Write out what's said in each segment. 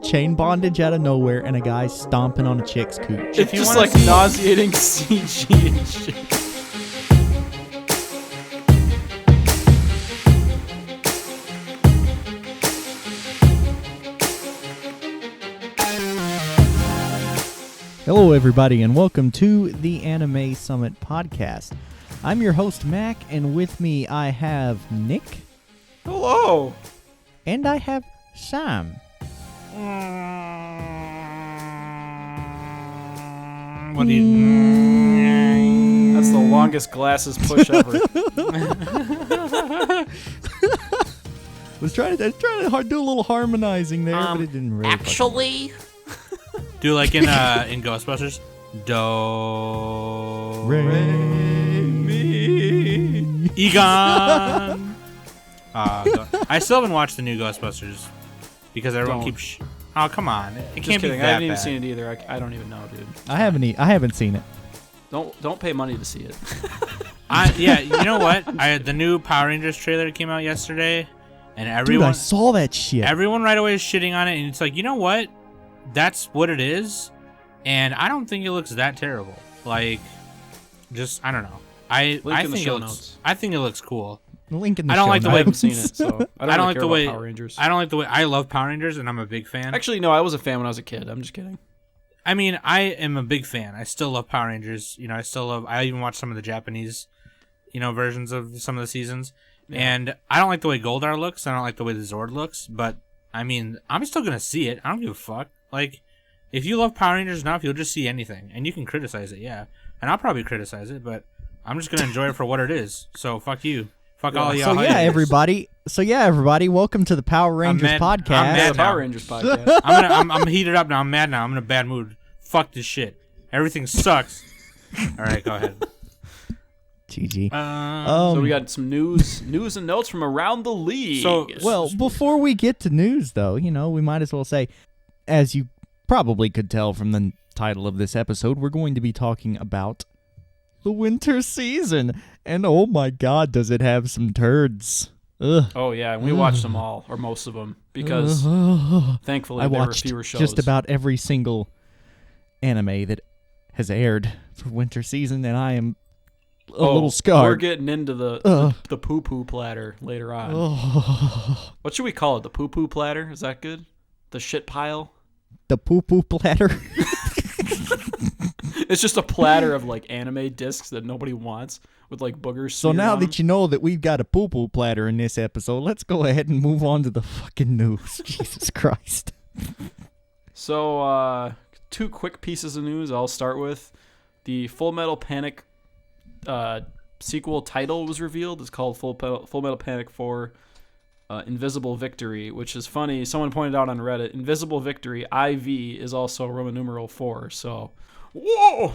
chain bondage out of nowhere and a guy stomping on a chick's cooch. It's just like nauseating CG and shit. Hello, everybody, and welcome to the Anime Summit podcast. I'm your host, Mac, and with me I have Nick. Hello. And I have Sam. What do you? That's the longest glasses push ever. was trying to do a little harmonizing there, but it didn't really. Actually, Do like in Ghostbusters? Do Re mi Egon. I still haven't watched the new Ghostbusters because everyone keeps. Oh, come on! It Just can't kidding. be I that haven't even bad. seen it either. I don't even know, dude. I haven't seen it. Don't pay money to see it. Yeah, you know what? The new Power Rangers trailer came out yesterday, and everyone Dude, I saw that shit. everyone right away is shitting on it, and it's like, you know what? That's what it is, and I don't think it looks that terrible. Like, just I don't know. I think it looks cool. Link in the I don't show like the I way- haven't seen it, so I don't, like care the way about Power Rangers. I don't like the way I love Power Rangers, and I'm a big fan. Actually, no, I was a fan when I was a kid. I'm just kidding. I mean, I am a big fan. I still love Power Rangers. You know, I even watch some of the Japanese, versions of some of the seasons. Yeah. And I don't like the way Goldar looks. I don't like the way the Zord looks. But I mean, I'm still gonna see it. I don't give a fuck. Like, if you love Power Rangers enough, you'll just see anything, and you can criticize it, yeah. And I'll probably criticize it, but I'm just gonna enjoy it for what it is. So fuck you. Fuck all y'all. So yeah, everybody, welcome to the Power Rangers mad- I'm podcast. mad The Power now. Rangers podcast. I'm heated up now. I'm mad now. I'm in a bad mood. Fuck this shit. Everything sucks. All right, go ahead. GG. So we got some news and notes from around the league. Well, before we get to news, though, we might as well say, as you probably could tell from the title of this episode, we're going to be talking about the winter season. And oh my god, does it have some turds. Ugh. oh yeah, and we watched them all, or most of them, because thankfully I there were watched fewer shows. just about every single anime that has aired for winter season, and I am a little scarred. We're getting into the poo-poo platter later on. What should we call it? The poo-poo platter? Is that good? The shit pile? The poo-poo platter. It's just a platter of like anime discs that nobody wants with like boogers. So smeared now on that you know that we've got a poo-poo platter in this episode, let's go ahead and move on to the fucking news. Jesus Christ. So, two quick pieces of news I'll start with. The Full Metal Panic sequel title was revealed. It's called Full Metal Panic 4 Invisible Victory, which is funny. Someone pointed out on Reddit, Invisible Victory, IV, is also Roman numeral 4. So, whoa!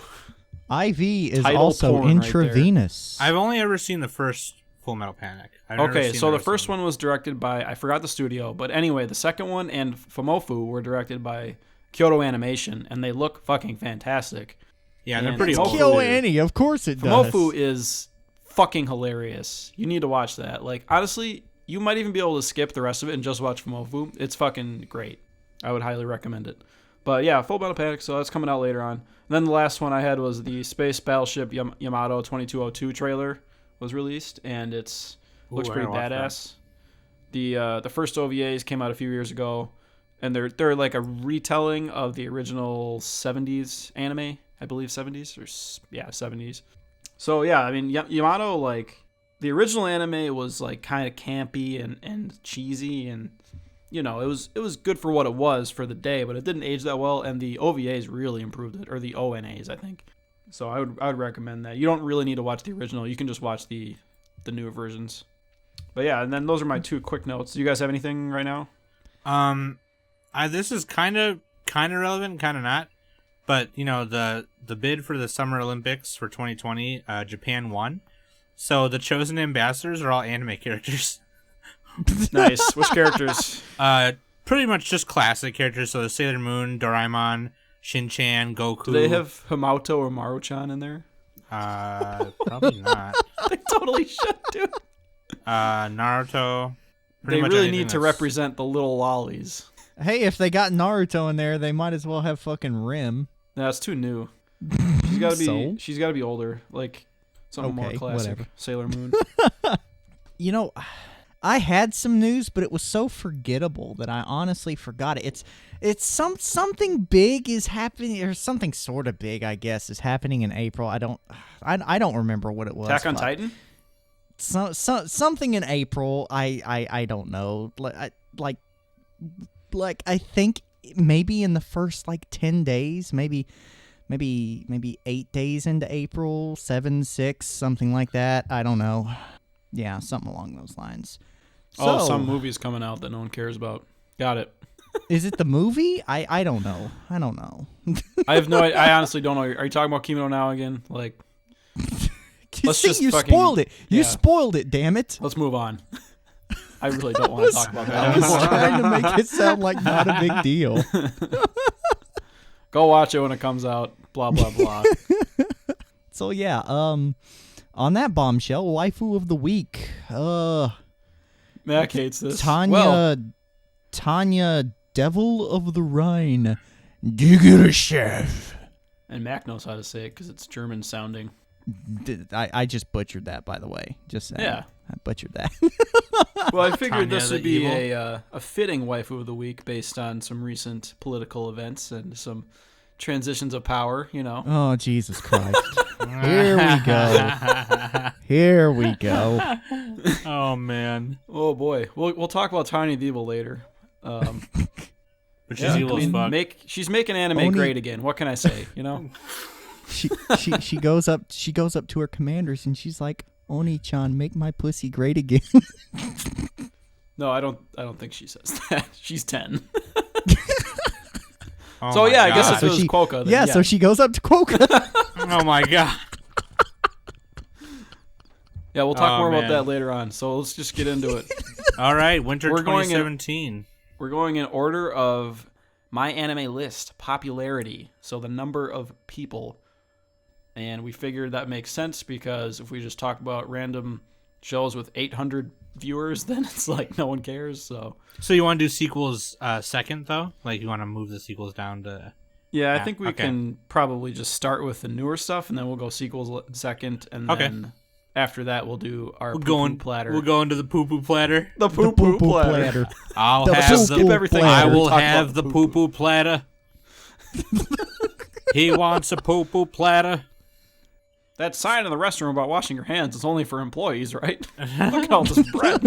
IV is Title also porn right intravenous. I've only ever seen the first Full Metal Panic. I've never Okay, seen so the rest first of them. one was directed by, I forgot the studio, but anyway, the second one and Fumofu were directed by Kyoto Animation, and they look fucking fantastic. Yeah, they're and pretty it's old. Kyo Annie, of course it does. Fumofu is fucking hilarious. You need to watch that. Like, honestly, you might even be able to skip the rest of it and just watch Fumofu. It's fucking great. I would highly recommend it. But yeah, Full Metal Panic, so that's coming out later on. And then the last one I had was the Space Battleship Yamato 2202 trailer was released, and looks I pretty gotta watch badass. The first OVAs came out a few years ago, and they're like a retelling of the original 70s anime, I believe 70s or 70s. So yeah, I mean Yamato, like the original anime was like kind of campy and cheesy, and it was good for what it was for the day, but it didn't age that well, and the OVAs really improved it, or the ONAs, I think. So I would recommend that. You don't really need to watch the original. You can just watch the newer versions. But yeah, and then those are my two quick notes. Do you guys have anything right now? This is kind of relevant, kind of not. But the bid for the Summer Olympics for 2020, Japan won. So the chosen ambassadors are all anime characters. Nice. Which characters? Pretty much just classic characters. So the Sailor Moon, Doraemon, Shin-chan, Goku. Do they have Hamato or Maru-chan in there? Probably not. They totally should, dude. Naruto. They really need to represent the little lollies. Hey, if they got Naruto in there, they might as well have fucking Rim. No, it's too new. She's got to be. So? She's got to be older, like something more Okay, classic. whatever. Sailor Moon. You know, I had some news, but it was so forgettable that I honestly forgot it. It's something big is happening, or something sort of big, I guess, is happening in April. I don't remember what it was. Attack on but Titan. Something in April. I don't know. Like I think maybe in the first 10 days, maybe 8 days into April, 7, 6, something like that. I don't know. Yeah, something along those lines. So, Some movie's coming out that no one cares about. Got it. Is it the movie? I don't know. I don't know. I have no. I honestly don't know. Are you talking about Kimono now again? Like, let's See, just you fucking- spoiled it. You yeah. spoiled it. Damn it. let's move on. I really don't want to talk about that I was anymore. trying to make it sound like not a big deal. Go watch it when it comes out. Blah blah blah. So yeah, on that bombshell, waifu of the week. Mac hates this. Tanya, Well, Tanya, Devil of the Rhine, Digger Chef. and Mac knows how to say it because it's German sounding. I just butchered that, by the way. Just saying. Yeah. I butchered that. Well, I figured Tanya this the would be evil. a fitting waifu of the week based on some recent political events and some transitions of power. You know. Oh, Jesus Christ. Here we go. Here we go. Oh man, Oh boy, we'll talk about Tanya the Evil later. but she's Yeah, evil as fuck. she's making anime Oni- great again. What can I say? You know. She goes up to her commanders and she's like, Oni-chan, make my pussy great again. No, I don't think she says that. She's 10. Oh So my yeah, I guess God. if So it was she- Quokka, then yeah, so she goes up to Quokka. Oh my god. yeah, we'll talk Oh, more about man. that later on. So let's just get into it. All right, winter We're going in- 2017. We're going in order of my anime list popularity, so the number of people. And we figured that makes sense because if we just talk about random shows with 800 viewers, then it's like no one cares. So So you want to do sequels second though? Like you want to move the sequels down to? yeah, I Yeah, think we okay. can probably just start with the newer stuff, and then we'll go sequels second, and Okay. then after that we'll do our We'll poo-poo go in, platter. We'll go into the poo poo platter. the The poo-poo platter. I'll The have Just the. skip everything. I after we will talk have about the poo poo platter. He wants a poo poo platter. That sign in the restroom about washing your hands is only for employees, right? Look at all this bread.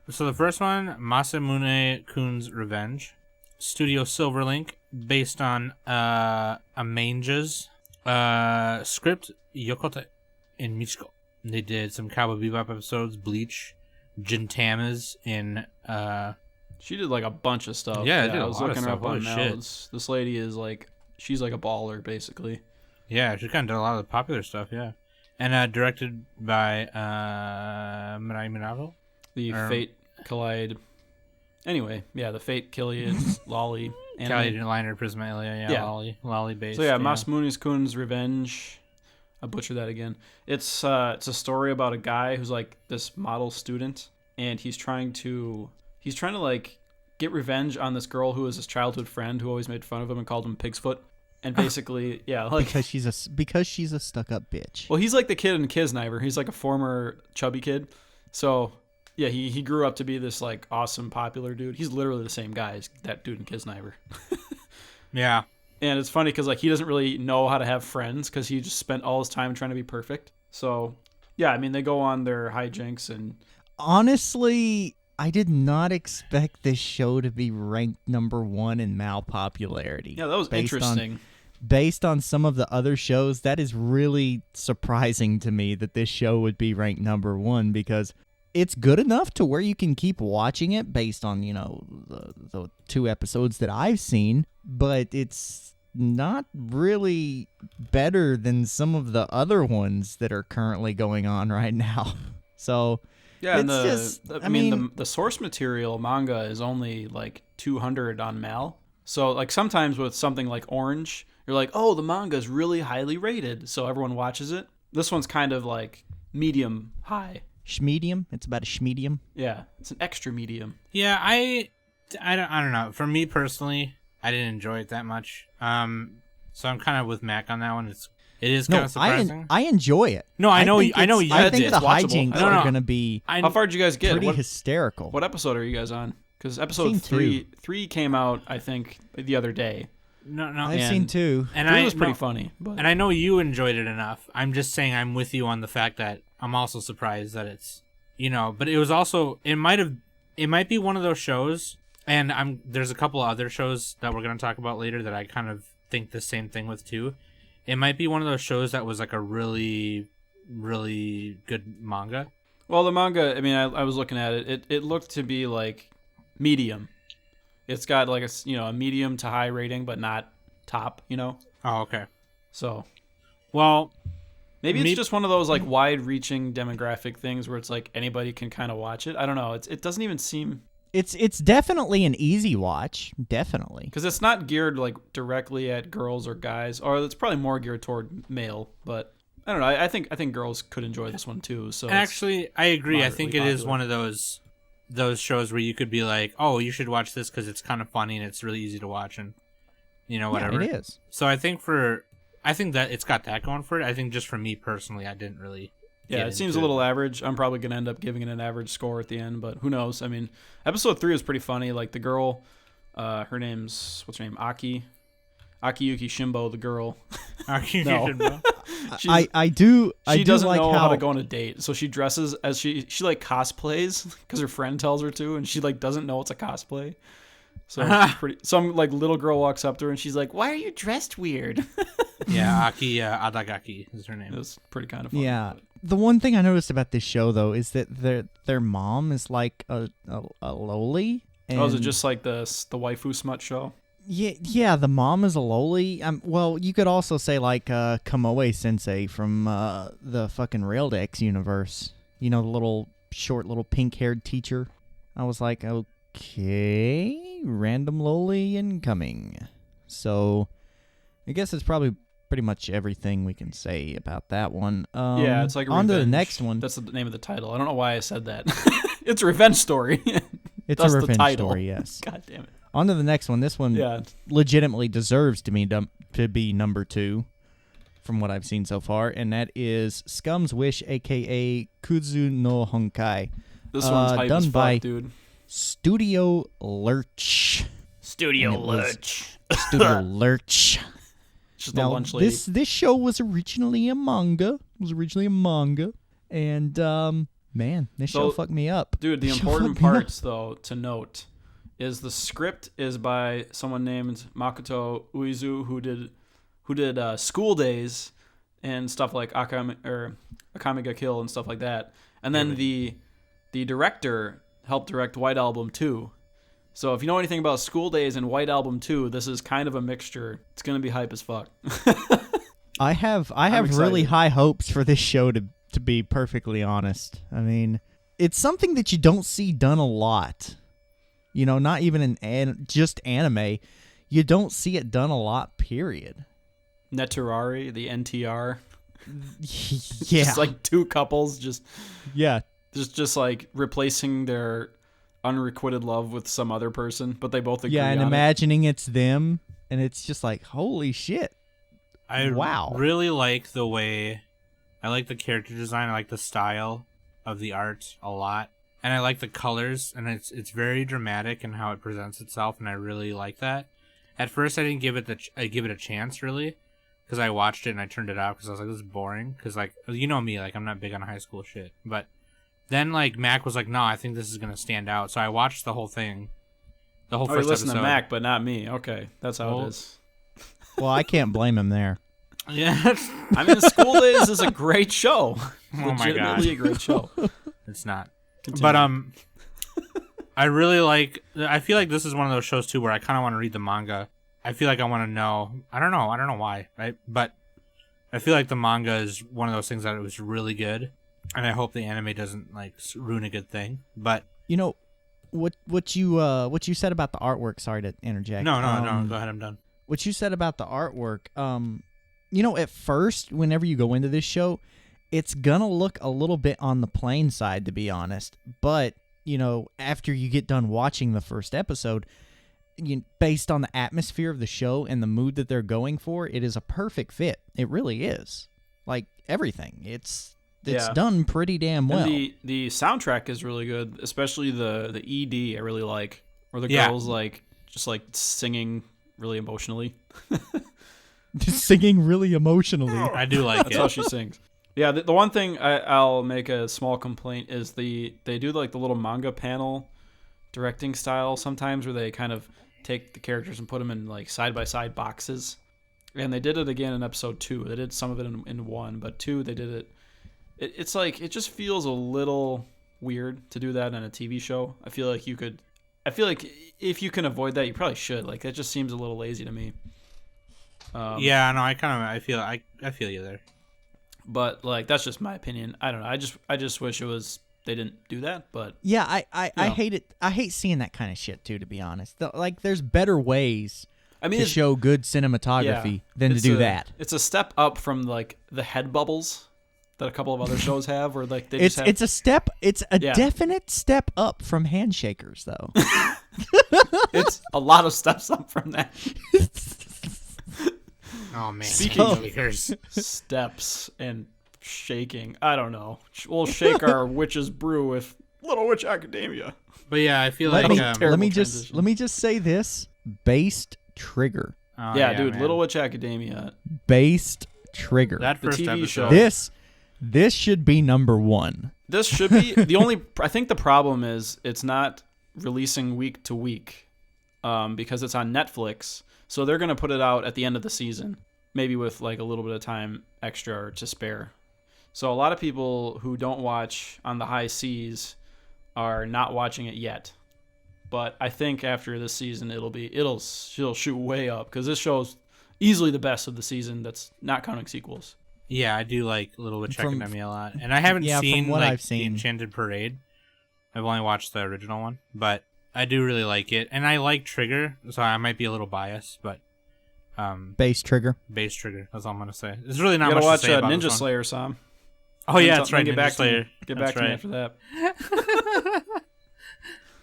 So the first one, Masamune-kun's Revenge, Studio Silverlink, based on a mangas. Script Yokote and Michiko. They did some Cowboy Bebop episodes, Bleach, Gintamas in She did like a bunch of stuff. Yeah, I did a I was lot of looking her stuff. up on Holy now. shit. This lady is like, she's like a baller, basically. yeah, she kind of did a lot of the popular stuff, yeah. And directed by Mirai Minato. The Fate Collide. Anyway, yeah, the Fate Killian Lolly anime. Callie Liner Prismalia, Yeah. Lolly based. So yeah, Masamune-kun's Revenge. I butchered that again. It's a story about a guy who's like this model student, and he's trying to like get revenge on this girl who was his childhood friend who always made fun of him and called him Pigsfoot. And basically, yeah, like because she's a stuck-up bitch. well, he's like the kid in Kisniver. He's like a former chubby kid. So yeah, he grew up to be this like awesome popular dude. He's literally the same guy as that dude in Kisniver. Yeah. And it's funny because like he doesn't really know how to have friends because he just spent all his time trying to be perfect. So yeah, I mean they go on their hijinks and Honestly, I did not expect this show to be ranked number 1 in Mal popularity. yeah, that was interesting. Based on some of the other shows, that is really surprising to me that this show would be ranked number 1 because it's good enough to where you can keep watching it based on, the 2 episodes that I've seen, but it's not really better than some of the other ones that are currently going on right now. So, Yeah, and it's I mean the source material manga is only like 200 on Mal. So like sometimes with something like Orange, you're like, oh, the manga is really highly rated, so everyone watches it. This one's kind of like medium high. Schmedium, it's about a schmedium. Yeah, it's an extra medium. Yeah, I don't know. For me personally, I didn't enjoy it that much. So I'm kind of with Mac on that one. It is kind of surprising. I enjoy it. No, I know you I think did. the watchable. hijinks are going to be How far did you guys get? pretty hysterical. What episode are you guys on? Because episode three came out, I think, the other day. No, I've seen 2. And it was pretty funny. But. And I know you enjoyed it enough. I'm just saying I'm with you on the fact that I'm also surprised that it's, but it was also, it might be one of those shows, and there's a couple of other shows that we're going to talk about later that I kind of think the same thing with too. It might be one of those shows that was like a really, really good manga. Well, the manga, I mean, I was looking at it. It looked to be like medium. It's got like a medium to high rating, but not top. Oh, okay. So, well, maybe it's just one of those like wide-reaching demographic things where it's like anybody can kind of watch it. I don't know. It doesn't even seem. It's definitely an easy watch, definitely. Because it's not geared like directly at girls or guys, or it's probably more geared toward male. But I don't know. I think girls could enjoy this one too. So actually, I agree. I think it is one of those shows where you could be like, oh, you should watch this because it's kind of funny and it's really easy to watch and whatever. Yeah, it is. So I think that it's got that going for it. I think just for me personally, I didn't really. Yeah, it seems a little average. I'm probably going to end up giving it an average score at the end, but who knows? I mean, episode 3 was pretty funny. Like the girl, her name's, what's her name? Akiyuki Shimbo, the girl. Shimbo. She doesn't know how to go on a date, so she dresses as she like cosplays because her friend tells her to, and she like doesn't know it's a cosplay. So some like little girl walks up to her and she's like, "Why are you dressed weird?" Yeah, Aki Adagaki is her name. It was pretty kind of funny. Yeah. The one thing I noticed about this show though is that their mom is like a loli. And is it just like the waifu smut show? Yeah, the mom is a loli. Well, you could also say like Kamoe Sensei from the fucking Railed X universe. The little short, little pink-haired teacher. I was like, okay, random loli incoming. So, I guess it's probably pretty much everything we can say about that one. Yeah, it's like on to the next one. That's the name of the title. I don't know why I said that. It's a revenge story. It's a revenge story, yes. God damn it. On to the next one. This one legitimately deserves to be number 2 from what I've seen so far, and that is Scum's Wish, a.k.a. Kuzu no Honkai. This one's hype done as fuck, by dude. Studio Lurch. Studio Lurch. Just now, a lunch lady. This show was originally a manga. And man, this show fucked me up. Dude, the important parts though to note is the script is by someone named Makoto Uizu who did School Days and stuff like Akame ga Kill and stuff like that. And then the director helped direct White Album 2. So if you know anything about School Days and White Album 2, this is kind of a mixture. It's going to be hype as fuck. I have really high hopes for this show to be perfectly honest. I mean, it's something that you don't see done a lot. Not even in just anime. You don't see it done a lot, period. Neturari, the NTR. Yeah. Just like two couples just like replacing their unrequited love with some other person, but they both agree Yeah, and on imagining it's them, and it's just like, holy shit. Wow. Really like the way, I like the character design, I like the style of the art a lot, and I like the colors, and it's very dramatic in how it presents itself, and I really like that. At first, I didn't give it a chance, really, because I watched it and I turned it off because I was like, this is boring, because, like, you know me, like, I'm not big on high school shit, but then, like, Mac was like, no, I think this is going to stand out, so I watched the whole thing, the whole first listen episode. to Mac, but not me. Okay, that's how it is. Well, I can't blame him there. Yeah. I mean, School Days is a great show. Oh my god. Legitimately a great show. It's not. Continue. But, I really like, I feel like this is one of those shows, too, where I kind of want to read the manga. I feel like I want to know, I don't know why, right? But I feel like the manga is one of those things that it was really good, and I hope the anime doesn't, like, ruin a good thing, but... What you said about the artwork, sorry to interject. No, go ahead, I'm done. What you said about the artwork, at first, whenever you go into this show, it's gonna look a little bit on the plain side, to be honest. But, after you get done watching the first episode, based on the atmosphere of the show and the mood that they're going for, it is a perfect fit. It really is. Like everything, it's done pretty damn well. And the soundtrack is really good, especially the ED. I really like, where the girls just singing really emotionally. Singing really emotionally. I do like That's it. how she sings. Yeah, the one thing I'll make a small complaint is they do the little manga panel directing style sometimes, where they kind of take the characters and put them in side by side boxes. And they did it again in episode 2. They did some of it in 1, but 2 they did it. It's it just feels a little weird to do that in a TV show. I feel like if you can avoid that, you probably should. That just seems a little lazy to me. Yeah, no, I feel you there. But that's just my opinion. I don't know. I just wish it was they didn't do that. But yeah, I hate it. I hate seeing that kind of shit too. To be honest, there's better ways. to show good cinematography than to do that. It's a step up from the head bubbles that a couple of other shows have, where it's a step. It's a definite step up from Handshakers, though. It's a lot of steps up from that. Oh man, speaking of steps and shaking, I don't know. We'll shake our witch's brew with Little Witch Academia. But yeah, I feel let me just say this: based trigger. Oh, dude, man. Little Witch Academia. Based trigger. That first TV episode. show. This should be number 1. This should be the only. I think the problem is it's not releasing week to week, because it's on Netflix. So they're gonna put it out at the end of the season, maybe with a little bit of time extra or to spare. So a lot of people who don't watch on the high seas are not watching it yet. But I think after this season, it'll shoot way up, because this show's easily the best of the season. That's not counting sequels. Yeah, I do like Little Witch Academia a lot, and I haven't seen from what I've seen, the Enchanted Parade. I've only watched the original one, but I do really like it, and I like Trigger, so I might be a little biased, but Base Trigger. Base Trigger. That's all I'm gonna say. There's really not you much gotta watch to say about Ninja this Slayer, Sam. Oh yeah, that's right. Get Ninja back Slayer. Get back to me after that.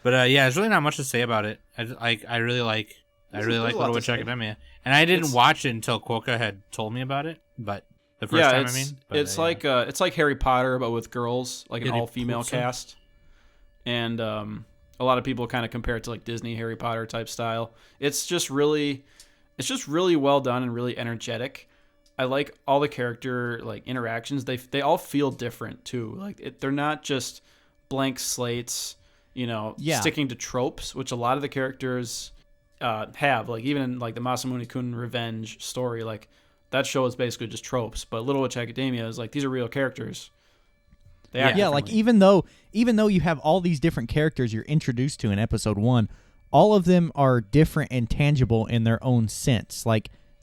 But yeah, there's really not much to say about it. I really like Little Witch Academia, and I didn't watch it until Quokka had told me about it. But the first time, it's like Harry Potter, but with girls, an all-female cast, and a lot of people kind of compare it to Disney Harry Potter type style. It's just really well done and really energetic. I like all the character interactions. They all feel different too. They're not just blank slates. Sticking to tropes, which a lot of the characters have. Even in the Masamune-kun revenge story, that show is basically just tropes. But Little Witch Academia is these are real characters. They act differently. even though you have all these different characters you're introduced to in episode 1, all of them are different and tangible in their own sense.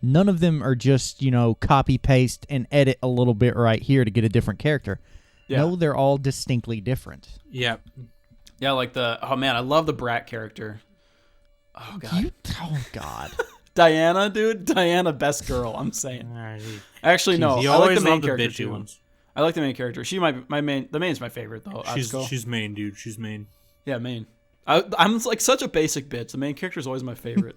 None of them are just copy paste and edit a little bit right here to get a different character. Yeah. No, they're all distinctly different. Yep. Yeah, I love the Brat character. Oh god. Diana, dude. Diana, best girl, I'm saying. Actually, no. You I like always the main love the character bitchy too. ones. I like the main character. She might be the main's my favorite though. She's main, dude. She's main. Yeah, main. I'm such a basic bitch. The main character is always my favorite.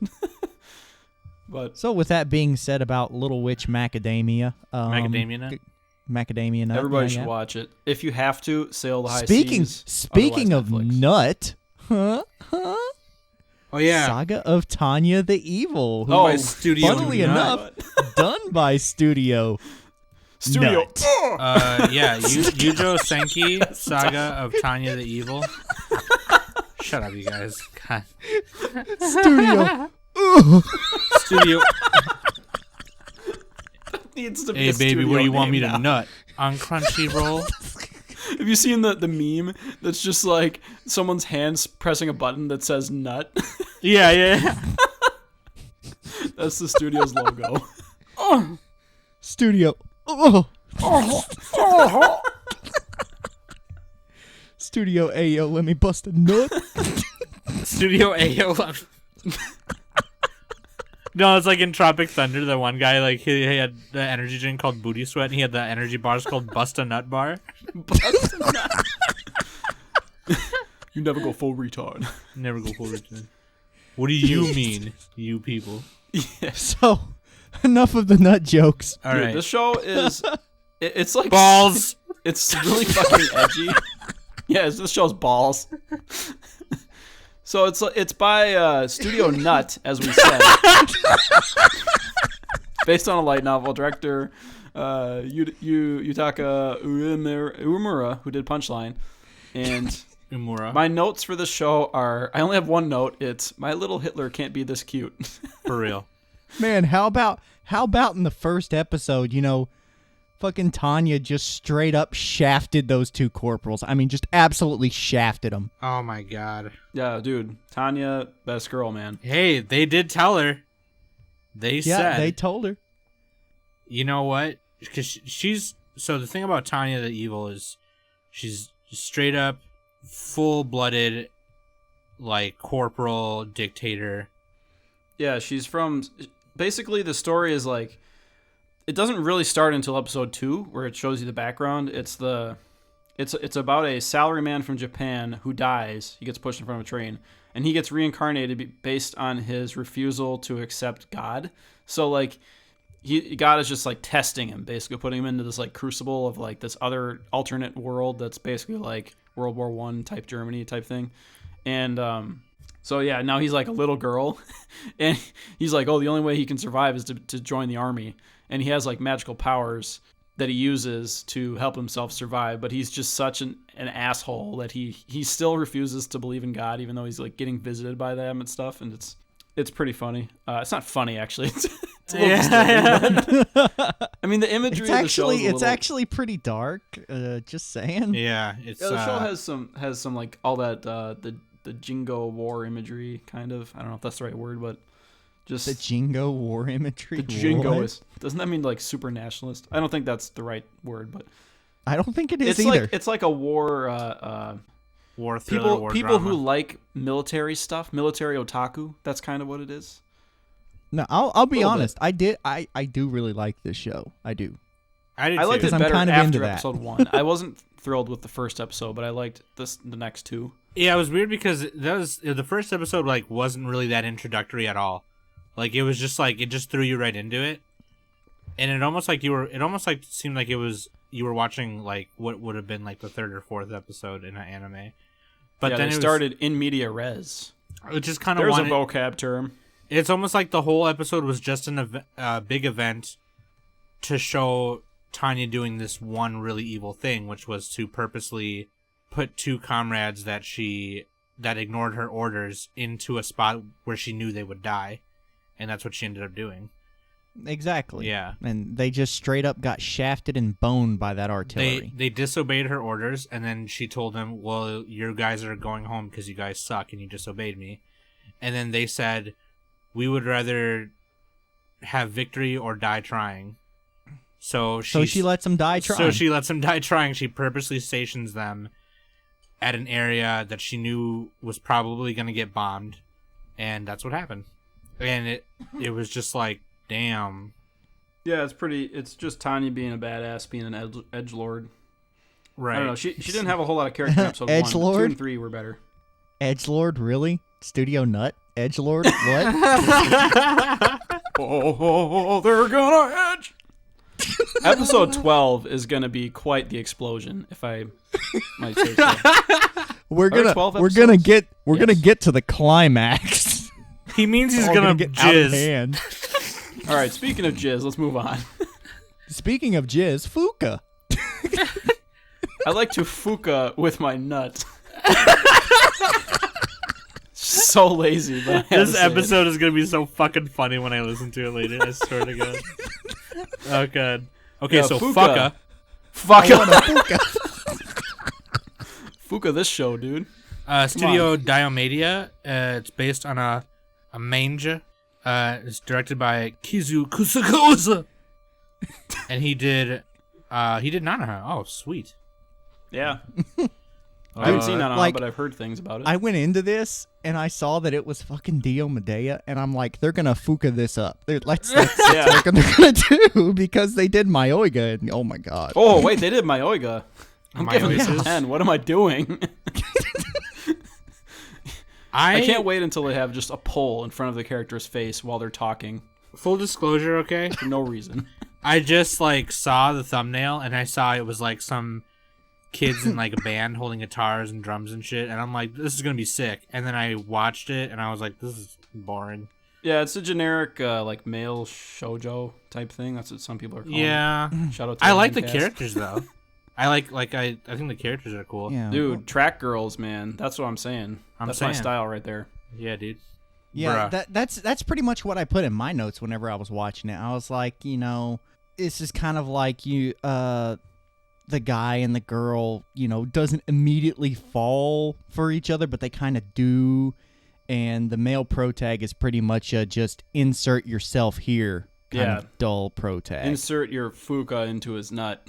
But so with that being said about Little Witch Macadamia, Macadamia Nut. Everybody should watch it. If you have to, sail the high seas. Speaking of Nut, oh yeah, Saga of Tanya the Evil. By Studio. Funnily enough, done by Studio. Nut. Yeah, Yujo Senki, Saga of Tanya the Evil. Shut up, you guys. God. Studio. Needs to be hey baby, where do you want me to nut? On Crunchyroll. Have you seen the meme that's just someone's hands pressing a button that says nut? Yeah. That's the studio's logo. Studio. Studio Ayo, let me bust a nut. Studio Ayo. No, it's in Tropic Thunder, the one guy, he had the energy drink called Booty Sweat, and he had the energy bars called Bust a Nut Bar. Bust a Nut. You never go full retard. Never go full retard. What do you mean, you people? Yeah. So, enough of the nut jokes. All Dude, right. this show is... It's like... Balls. It's really fucking edgy. Yeah, this show's balls. So it's by Studio Nut, as we said. Based on a light novel. Director Yutaka Umura, who did Punchline. And my notes for this show are... I only have one note. It's, my little Hitler can't be this cute. For real. Man, how about in the first episode, fucking Tanya just straight up shafted those two corporals. I mean, just absolutely shafted them. Oh my god. Yeah, dude. Tanya, best girl, man. Hey, they did tell her. They said. They told her. You know what? Because she's... So the thing about Tanya the Evil is she's straight up, full-blooded, like, corporal dictator. Yeah, she's from... Basically, the story is like... It doesn't really start until episode 2, where it shows you the background. It's about a salaryman from Japan who dies. He gets pushed in front of a train, and he gets reincarnated based on his refusal to accept God. So like, God is just like testing him, basically putting him into this like crucible of like this other alternate world that's basically like World War I type Germany type thing, and so yeah, now he's like a little girl, and he's like, oh, the only way he can survive is to join the army. And he has like magical powers that he uses to help himself survive, but he's just such an asshole that he still refuses to believe in God, even though he's like getting visited by them and stuff. And it's pretty funny. It's not funny actually. It's a little disturbing, but, I mean, the imagery of the show is actually pretty dark. Just saying. Yeah, it's the show has some like all that the Jingo War imagery kind of. I don't know if that's the right word, but. Just the Jingo War imagery. The Jingoist. Doesn't that mean like super nationalist? I don't think that's the right word, but I don't think it is it's either. It's like a war. War thriller, war people drama. who like military stuff, military otaku. That's kind of what it is. No, I'll be honest. I do really like this show. I do. I liked it I'm better kind of after into that. episode 1. I wasn't thrilled with the first episode, but I liked the next 2. Yeah, it was weird because the first episode like wasn't really that introductory at all. Like, it was just like, it just threw you right into it. And it almost seemed like you were watching like what would have been like the 3rd or 4th episode in an anime. But yeah, then it started in media res. It just kind of There's a vocab term. It's almost like the whole episode was just a big event to show Tanya doing this one really evil thing, which was to purposely put 2 comrades that ignored her orders into a spot where she knew they would die. And that's what she ended up doing. Exactly. Yeah. And they just straight up got shafted and boned by that artillery. They disobeyed her orders, and then she told them, well, your guys are going home because you guys suck and you disobeyed me. And then they said, we would rather have victory or die trying. So she lets them die trying. So she lets them die trying. She purposely stations them at an area that she knew was probably going to get bombed. And that's what happened. And it was just like, damn. Yeah, it's just Tanya being a badass, being an edgelord. Right. I don't know. She didn't have a whole lot of character in episode 1. 2 and 3 were better. Edgelord, really? Studio Nut? Edgelord? What? Oh, they're gonna edge. Episode 12 is gonna be quite the explosion, if I might say so. We're gonna get to the climax. He means he's gonna get out of jizz. hand. All right, speaking of jizz, let's move on. Speaking of jizz, Fuuka. I like to Fuuka with my nut. So lazy, but I have This to say episode is gonna be so fucking funny when I listen to it later. I swear to God. Oh god. Okay, Yeah, so Fuuka. Fuuka. Fuuka, this show, dude. Studio Diomedia. It's based on a manga. It's directed by Kizu Kusakoza. And he did Nanaha. Oh, sweet. Yeah. I haven't seen that on, but I've heard things about it. I went into this and I saw that it was fucking Dio Medea, and I'm like, they're gonna Fuuka this up. That's what they're gonna do, because they did Mayoiga, and oh my god. Oh wait, they did Mayoiga. I'm giving this a Mayoigas? 10. What am I doing? I can't wait until they have just a pole in front of the character's face while they're talking. Full disclosure, okay? For no reason. I just like saw the thumbnail and I saw it was like some kids in like a band holding guitars and drums and shit, and I'm like, this is gonna be sick. And then I watched it and I was like, this is boring. Yeah, it's a generic like male shoujo type thing. That's what some people are calling it. Shout out to I like the Dreamcast. characters though. I think the characters are cool. Yeah, Dude, track girls, man. That's what I'm saying. That's my style right there. Yeah, dude. Yeah, Bruh. that's pretty much what I put in my notes whenever I was watching it. I was like, this is kind of like the guy and the girl, doesn't immediately fall for each other, but they kind of do. And the male protag is pretty much just insert yourself here kind of dull protag. Insert your Fuuka into his nut.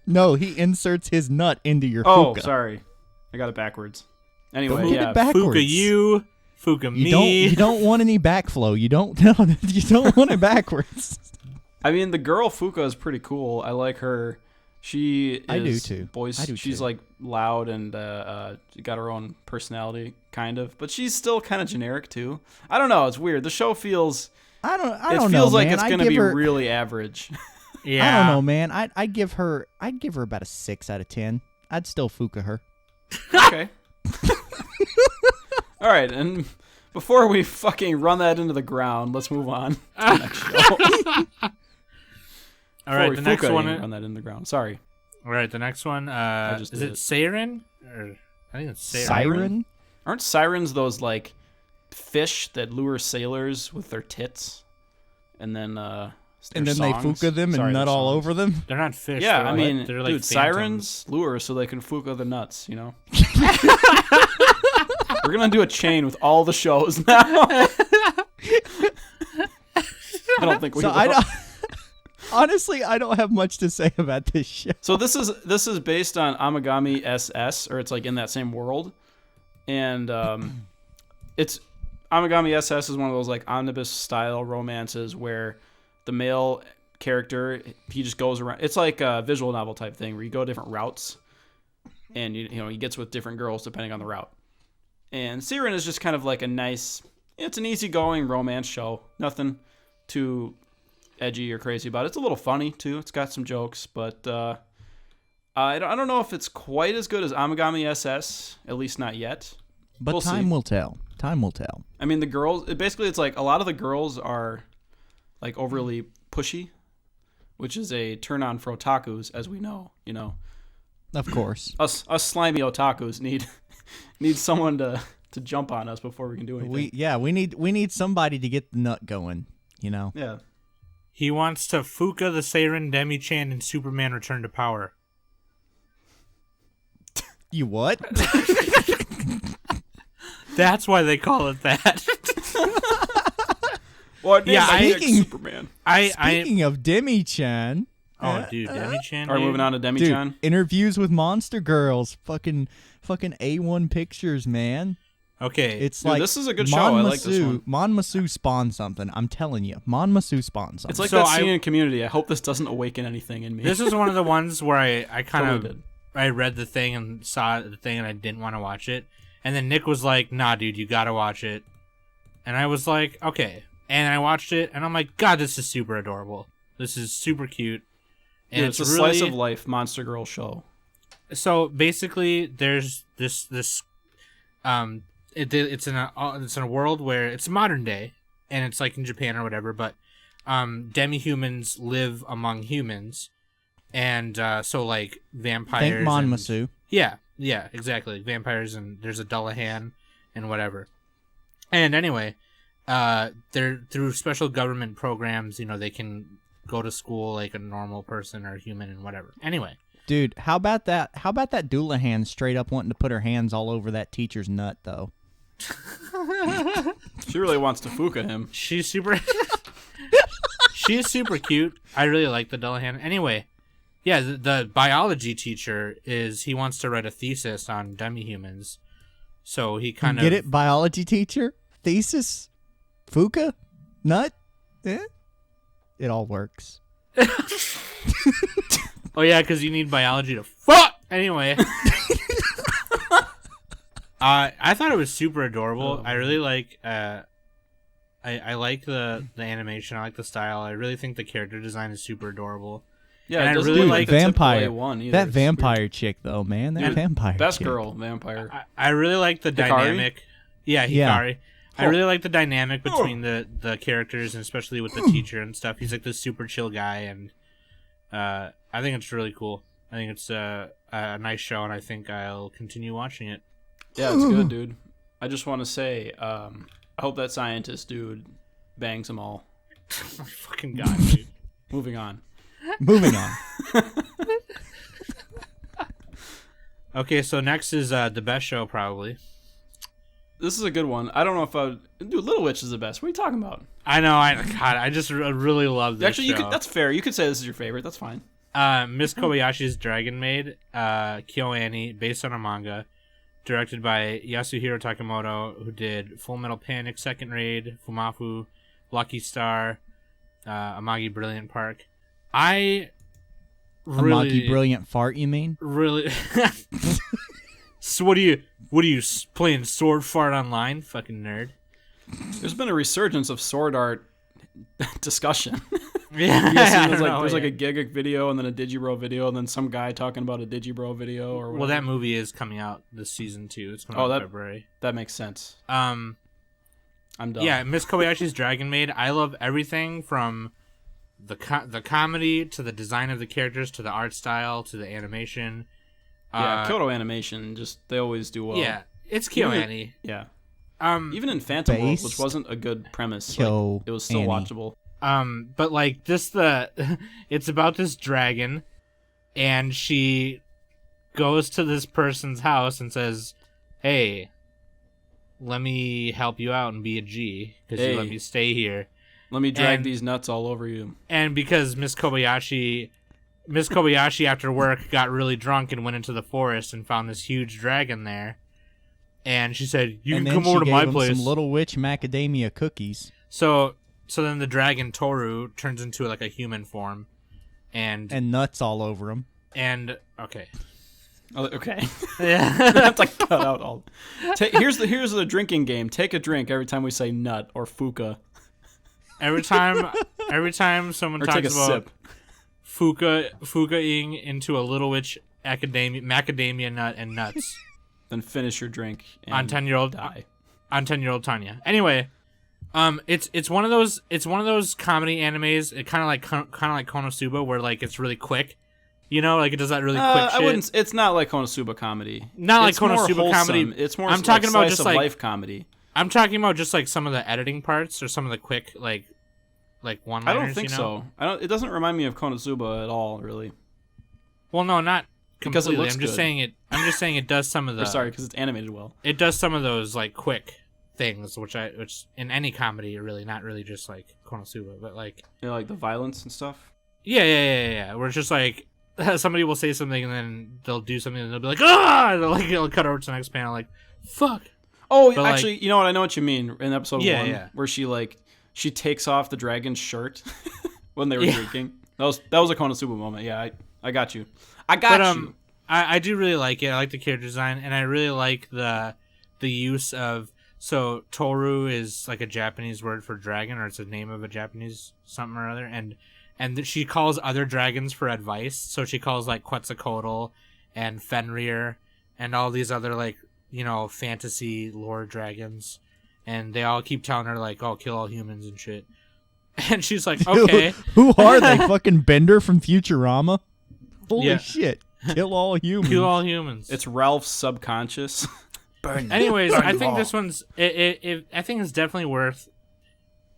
No, he inserts his nut into your Oh, Fuuka. sorry. I got it backwards. Anyway, Move yeah. it backwards. Fuuka you, Fuuka me. You don't want any backflow. You don't want it backwards. I mean, the girl Fuuka is pretty cool. I like her. She is I do too. She's like loud and got her own personality, kind of. But she's still kind of generic too. I don't know. It's weird. The show feels. I don't It know, feels like man. it's I'd gonna give be her- really average. Yeah. I don't know, man. I'd give her about a 6 out of 10. I'd still Fuuka her. Okay. All right, and before we fucking run that into the ground, let's move on to the next show. All right, the next one. Run that into the ground. Sorry. All right, the next one. just Is did it it. Seiren? Or I think it's Seiren. Siren? Aren't sirens those like fish that lure sailors with their tits, and then their And then songs? they Fuuka them and Sorry, nut their all songs. over them? They're not fish. Yeah, they're I like, mean, they're like dude, phantoms. sirens lure so they can Fuuka the nuts. We're gonna do a chain with all the shows now. I don't think we So will. I don't, honestly, I don't have much to say about this show. So this is based on Amagami SS, or it's like in that same world, and it's Amagami SS is one of those like omnibus style romances where the male character, he just goes around. It's like a visual novel type thing where you go different routes, and he gets with different girls depending on the route. And Seiren is just kind of like it's an easygoing romance show. Nothing too edgy or crazy about it. It's a little funny too. It's got some jokes, but I don't know if it's quite as good as Amagami SS. At least not yet. But We'll time see. will tell. Time will tell. I mean, the girls. Basically, it's like a lot of the girls are like overly pushy, which is a turn on for otakus, as we know. Of course. Us slimy otakus need someone to jump on us before we can do anything. We need somebody to get the nut going, Yeah. He wants to Fuuka the Seiren, Demi-chan, and Superman Return to Power. You what? That's why they call it that. Well, Yeah, Superman. Speaking of Demi-chan. Dude, Demi-chan. All right, dude. moving on to Dude, Demi-chan. interviews with monster girls. Fucking A1 pictures, man. Okay. It's Dude, like this is a good show. I like this one. Monmasu spawned something. I'm telling you. Monmasu spawned something. It's like So that scene in Community. I hope this doesn't awaken anything in me. This is one of the ones where I kind Totally of did. I read the thing and saw the thing and I didn't want to watch it. And then Nick was like, "Nah, dude, you gotta watch it." And I was like, "Okay." And I watched it and I'm like, "God, this is super adorable. This is super cute." And Dude, it's a really, slice of life monster girl show. So basically, there's this it's in a world where it's modern day and it's like in Japan or whatever, but demi-humans live among humans, and so like vampires. Thank and- Monmasu. Yeah, exactly. Vampires, and there's a Dullahan and whatever. And anyway, they're through special government programs. They can go to school like a normal person or human and whatever. Anyway. Dude, how about that Doulahan straight up wanting to put her hands all over that teacher's nut, though? She really wants to Fuuka him. She's super She's super cute. I really like the Dullahan. Anyway, yeah, the biology teacher he wants to write a thesis on demi-humans. So he kind of Get it? Biology teacher? Thesis? Fuuka? Nut? It all works. Oh yeah, because you need biology to fuck. Anyway, I thought it was super adorable. Oh, I really like. I like the animation. I like the style. I really think the character design is super adorable. Yeah, And it I doesn't really look like the vampire. typical A1 either. That It's vampire weird. chick, though, man. That Dude, vampire Best chick. girl vampire. I really like the Hikari? dynamic. Yeah, Hikari. Yeah. I really like the dynamic between the characters, and especially with the teacher and stuff. He's like this super chill guy, and I think it's really cool. I think it's a nice show, and I think I'll continue watching it. Yeah, it's good, dude. I just want to say, I hope that scientist dude bangs them all. Oh my fucking god, dude. Moving on. Moving on. Okay, so next is the best show, probably. This is a good one. I don't know if I would... Dude, Little Witch is the best. What are you talking about? I know, I just really love this Actually, show. that's fair. You could say this is your favorite. That's fine. Miss Kobayashi's Dragon Maid, KyoAni, based on a manga, directed by Yasuhiro Takemoto, who did Full Metal Panic, Second Raid, Fumafu, Lucky Star, Amagi Brilliant Park. I really... Amagi Brilliant Fart, you mean? Really... So what are you playing sword fart online? Fucking nerd. There's been a resurgence of sword art discussion. Yeah, There's like a Giga video and then a Digibro video and then some guy talking about a Digibro video or whatever. Well, that movie is coming out this season too. It's coming out in February. That makes sense. I'm done. Yeah, Miss Kobayashi's Dragon Maid. I love everything from the comedy to the design of the characters to the art style to the animation. Yeah, Kyoto Animation, they always do well. Yeah, it's KyoAni. Yeah. Even in Phantom World, which Based wasn't a good premise, it was still KyoAni. watchable. But like it's about this dragon, and she goes to this person's house and says, "Hey, let me help you out and be a G because you let me stay here. Let me drag these nuts all over you." And because Miss Kobayashi after work got really drunk and went into the forest and found this huge dragon there, and she said, "You can come over to my place." Some Little Witch macadamia cookies. So then the dragon Toru turns into like a human form, and nuts all over him. And okay. Oh, okay. Yeah. That's like cut out all. Here's the drinking game. Take a drink every time we say nut or Fuuka. Every time someone Or talks take a about sip. Fuuka-ing into a Little Witch macadamia nut and nuts. Then finish your drink and on 10-year-old die. On 10-year-old Tanya. Anyway, it's one of those comedy animes. It kind of like Konosuba, where like it's really quick. You know, like it does that really quick shit. It's not like Konosuba comedy. Not like It's more Konosuba wholesome. comedy. It's more I'm talking about slice just of like life comedy. I'm talking about just like some of the editing parts or some of the quick like one-liners. I don't think you know? so. It doesn't remind me of Konosuba at all, really. Well, no, not Because it completely. looks I'm just good. saying it. I'm just saying it does some of the. Or sorry, because it's animated well. It does some of those like quick things, which in any comedy are really not really just like Konosuba, but like Like the violence and stuff. yeah. Where it's just like somebody will say something and then they'll do something and they'll be like ah, and it'll cut over to the next panel like fuck. Oh, But, actually, like- you know what? I know what you mean. In episode 1, Yeah. where she takes off the dragon's shirt when they were Yeah. drinking. That was a Konosuba moment. Yeah, I got you. I got you. I do really like it. I like the character design, and I really like the use of. So Toru is like a Japanese word for dragon, or it's a name of a Japanese something or other, and she calls other dragons for advice. So she calls like Quetzalcoatl and Fenrir and all these other like fantasy lore dragons, and they all keep telling her like, "Oh, kill all humans and shit." And she's like, "Okay." Who are they? Fucking Bender from Futurama? Holy Yeah. shit. Kill all humans. Kill all humans. It's Ralph's subconscious. Burn. Anyways, Burn I you think all. this one's. I think it's definitely worth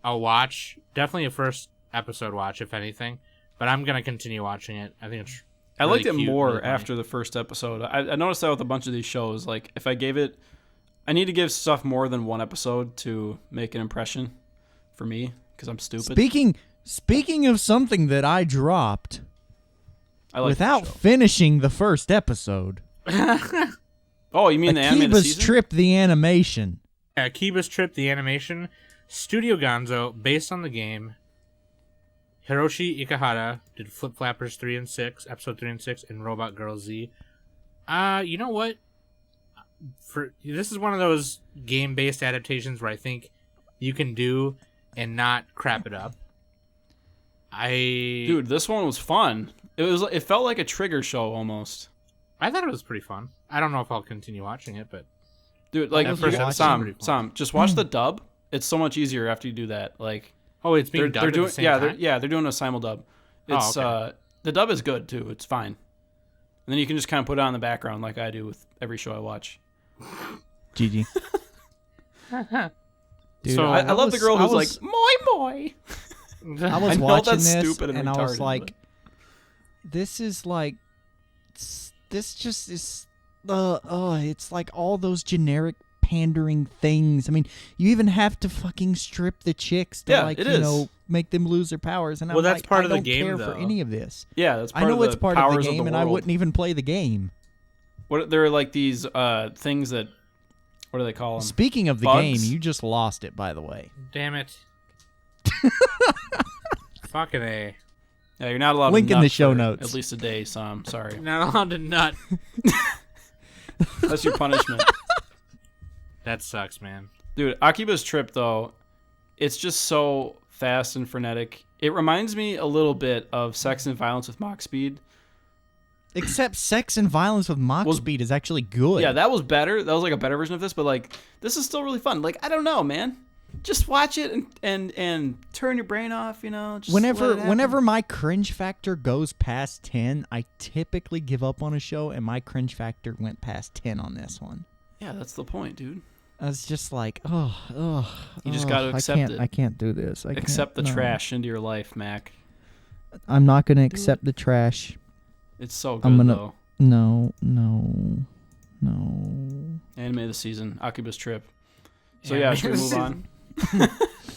a watch. Definitely a first episode watch, if anything. But I'm gonna continue watching it. I think it's. I really liked it cute, more really funny. after the first episode. I noticed that with a bunch of these shows. Like, if I gave it... I need to give stuff more than one episode to make an impression for me, because I'm stupid. Speaking of something that I dropped I like without the show. finishing the first episode, Oh, you mean the animated Akiba's season? Trip the animation. Akiba's Trip, the animation, Studio Gonzo, based on the game. Hiroshi Ikehara did Flip Flappers 3 and 6, episode 3 and 6, and Robot Girl Z. You know what? this is one of those game-based adaptations where I think you can do and not crap it up. Dude, this one was fun. It felt like a Trigger show almost. I thought it was pretty fun. I don't know if I'll continue watching it, but dude, like Sam, just watch the dub. It's so much easier after you do that. Like, oh, it's being dubbed at the same time? They're doing a simuldub. It's okay. The dub is good too. It's fine. And then you can just kind of put it on in the background like I do with every show I watch. GG. Dude, so I love the girl who's like, moi. I was watching that's this, stupid and I was retarded, like, this is like, this just is, it's like all those generic pandering things. I mean, you even have to fucking strip the chicks to make them lose their powers. And well, I'm that's like, part I of the don't game, care though. for any of this. Yeah, that's part I know of the it's part powers of the game, and I wouldn't even play the game. What there are like these things that, what do they call them? Speaking of the Bugs? game, you just lost it, by the way. Damn it. Fucking A. Yeah, you're not allowed Link to in the nut show for notes. at least a day, Sam. Sorry. Not allowed to nut. That's your punishment. That sucks, man. Dude, Akiba's trip, though, it's just so fast and frenetic. It reminds me a little bit of Sex and Violence with Mach Speed. Except Sex and Violence with Mach Speed is actually good. Yeah, that was better. That was like a better version of this, but like this is still really fun. Like, I don't know, man. Just watch it and turn your brain off, you know. Just whenever my cringe factor goes past 10, I typically give up on a show, and my cringe factor went past 10 on this one. Yeah, that's the point, dude. I was just like, you just got to accept it. I can't do this. Accept the trash into your life, Mac. I'm not going to accept the trash. It's so good, though. No. Anime of the season, Akiba's trip. So yeah, should we move on?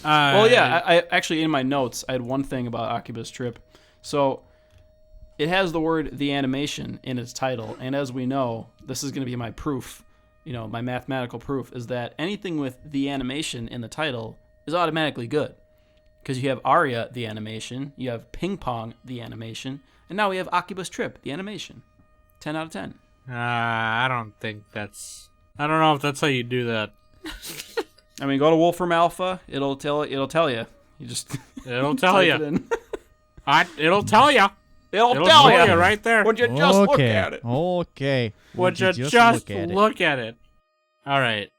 Well, yeah, I actually, in my notes, I had one thing about Akiba's trip. So it has the word "the animation" in its title, and as we know, this is going to be my proof. You know, my mathematical proof is that anything with the animation in the title is automatically good. Because you have Aria, the animation, you have Ping Pong, the animation, and now we have Akiba's Trip, the animation. 10 out of 10. I don't think that's... I don't know if that's how you do that. I mean, go to Wolfram Alpha, it'll tell you. You just... It'll tell you. It'll tell you. It'll tell you right there. Would you just look at it? Okay. Would you just look at it? All right.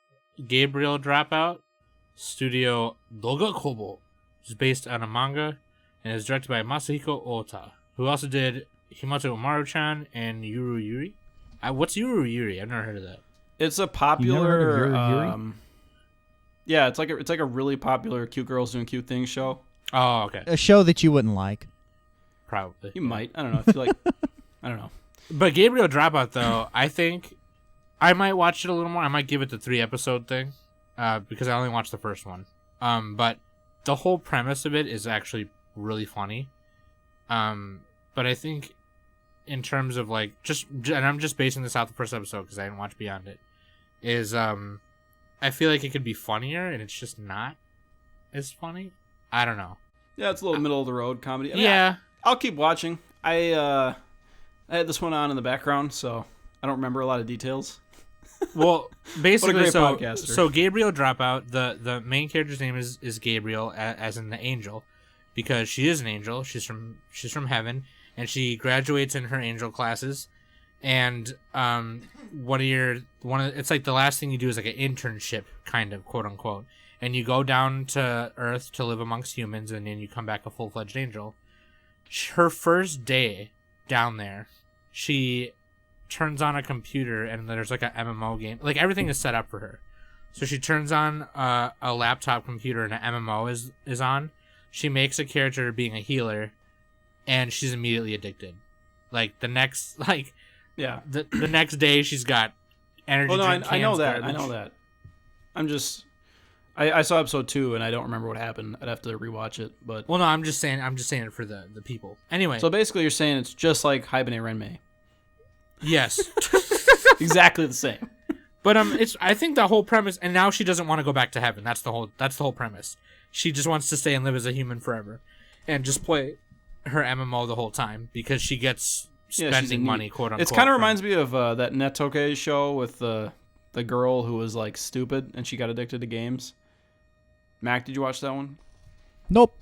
Gabriel Dropout, Studio Doga Kobo, which is based on a manga and is directed by Masahiko Ota, who also did Himato Umaru-chan and Yuru Yuri. What's Yuru Yuri? I've never heard of that. It's a popular... You never heard of Yuru Yuri? Yeah, it's like a really popular cute girls doing cute things show. Oh, okay. A show that you wouldn't like. Probably. You might. I don't know. I feel like... I don't know. But Gabriel Dropout, though, I think I might watch it a little more. I might give it the 3-episode thing because I only watched the first one. But the whole premise of it is actually really funny. But I think in terms of like and I'm just basing this out the first episode because I didn't watch beyond it, is I feel like it could be funnier and it's just not as funny. I don't know. Yeah, it's a little middle of the road comedy. I mean, yeah. I'll keep watching. I had this one on in the background, so I don't remember a lot of details. Well, basically, What a great podcaster. So Gabriel Dropout, the main character's name is Gabriel, as in the angel, because she is an angel. She's from heaven, and she graduates in her angel classes. And it's like the last thing you do is like an internship, kind of, quote unquote, and you go down to Earth to live amongst humans, and then you come back a full-fledged angel. Her first day down there, she turns on a computer and there's like an MMO game. Like everything is set up for her. So she turns on a laptop computer and an MMO is on. She makes a character being a healer, and she's immediately addicted. Like the next the next day she's got energy. Well, drink I know cans that. garbage. I know that. I'm just. I saw episode 2 and I don't remember what happened. I'd have to rewatch it, but. Well, no, I'm just saying it for the people. Anyway. So basically, you're saying it's just like Haibane Renmei. Yes. Exactly the same. But I think the whole premise, and now she doesn't want to go back to heaven. That's the whole premise. She just wants to stay and live as a human forever, and just play her MMO the whole time because she gets spending money, quote unquote. It kind of reminds me of that Netoke show with the the girl who was like stupid and she got addicted to games. Mac, did you watch that one? Nope.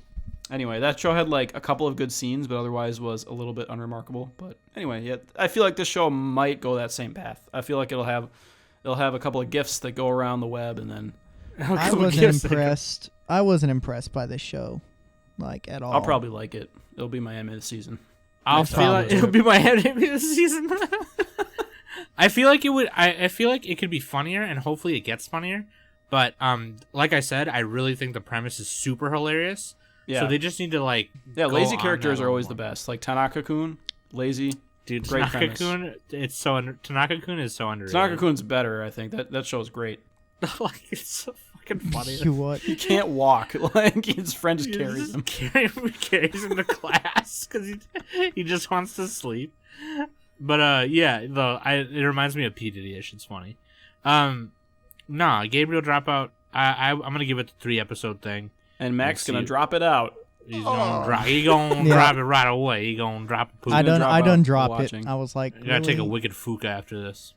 Anyway, that show had like a couple of good scenes, but otherwise was a little bit unremarkable. But anyway, yeah, I feel like this show might go that same path. I feel like it'll have a couple of gifts that go around the web, and then I wasn't impressed. I wasn't impressed by this show, like at all. I'll probably like it. It'll be my anime of the season. I'll feel like it'll be my anime this season. I feel like it would. I feel like it could be funnier, and hopefully it gets funnier. But like I said, I really think the premise is super hilarious. Yeah. So they just need to like. Yeah, lazy characters are always the best. Like Tanaka-kun, lazy. Dude, great Tanaka-kun, Tanaka-kun is so underrated. Tanaka-kun's better, I think. That show's great. Like, it's so fucking funny. What? He can't walk. Like, his friend just carries him. Carries him to class because he just wants to sleep. But yeah, it reminds me of P. Diddy-ish. It's funny. Nah, Gabriel Dropout. I'm gonna give it the 3-episode thing. And Mac's gonna drop it out. He's gonna drop. He gonna drop it right away. He gonna drop a poop. I done drop it. I was like, you gotta take a wicked Fuuka after this.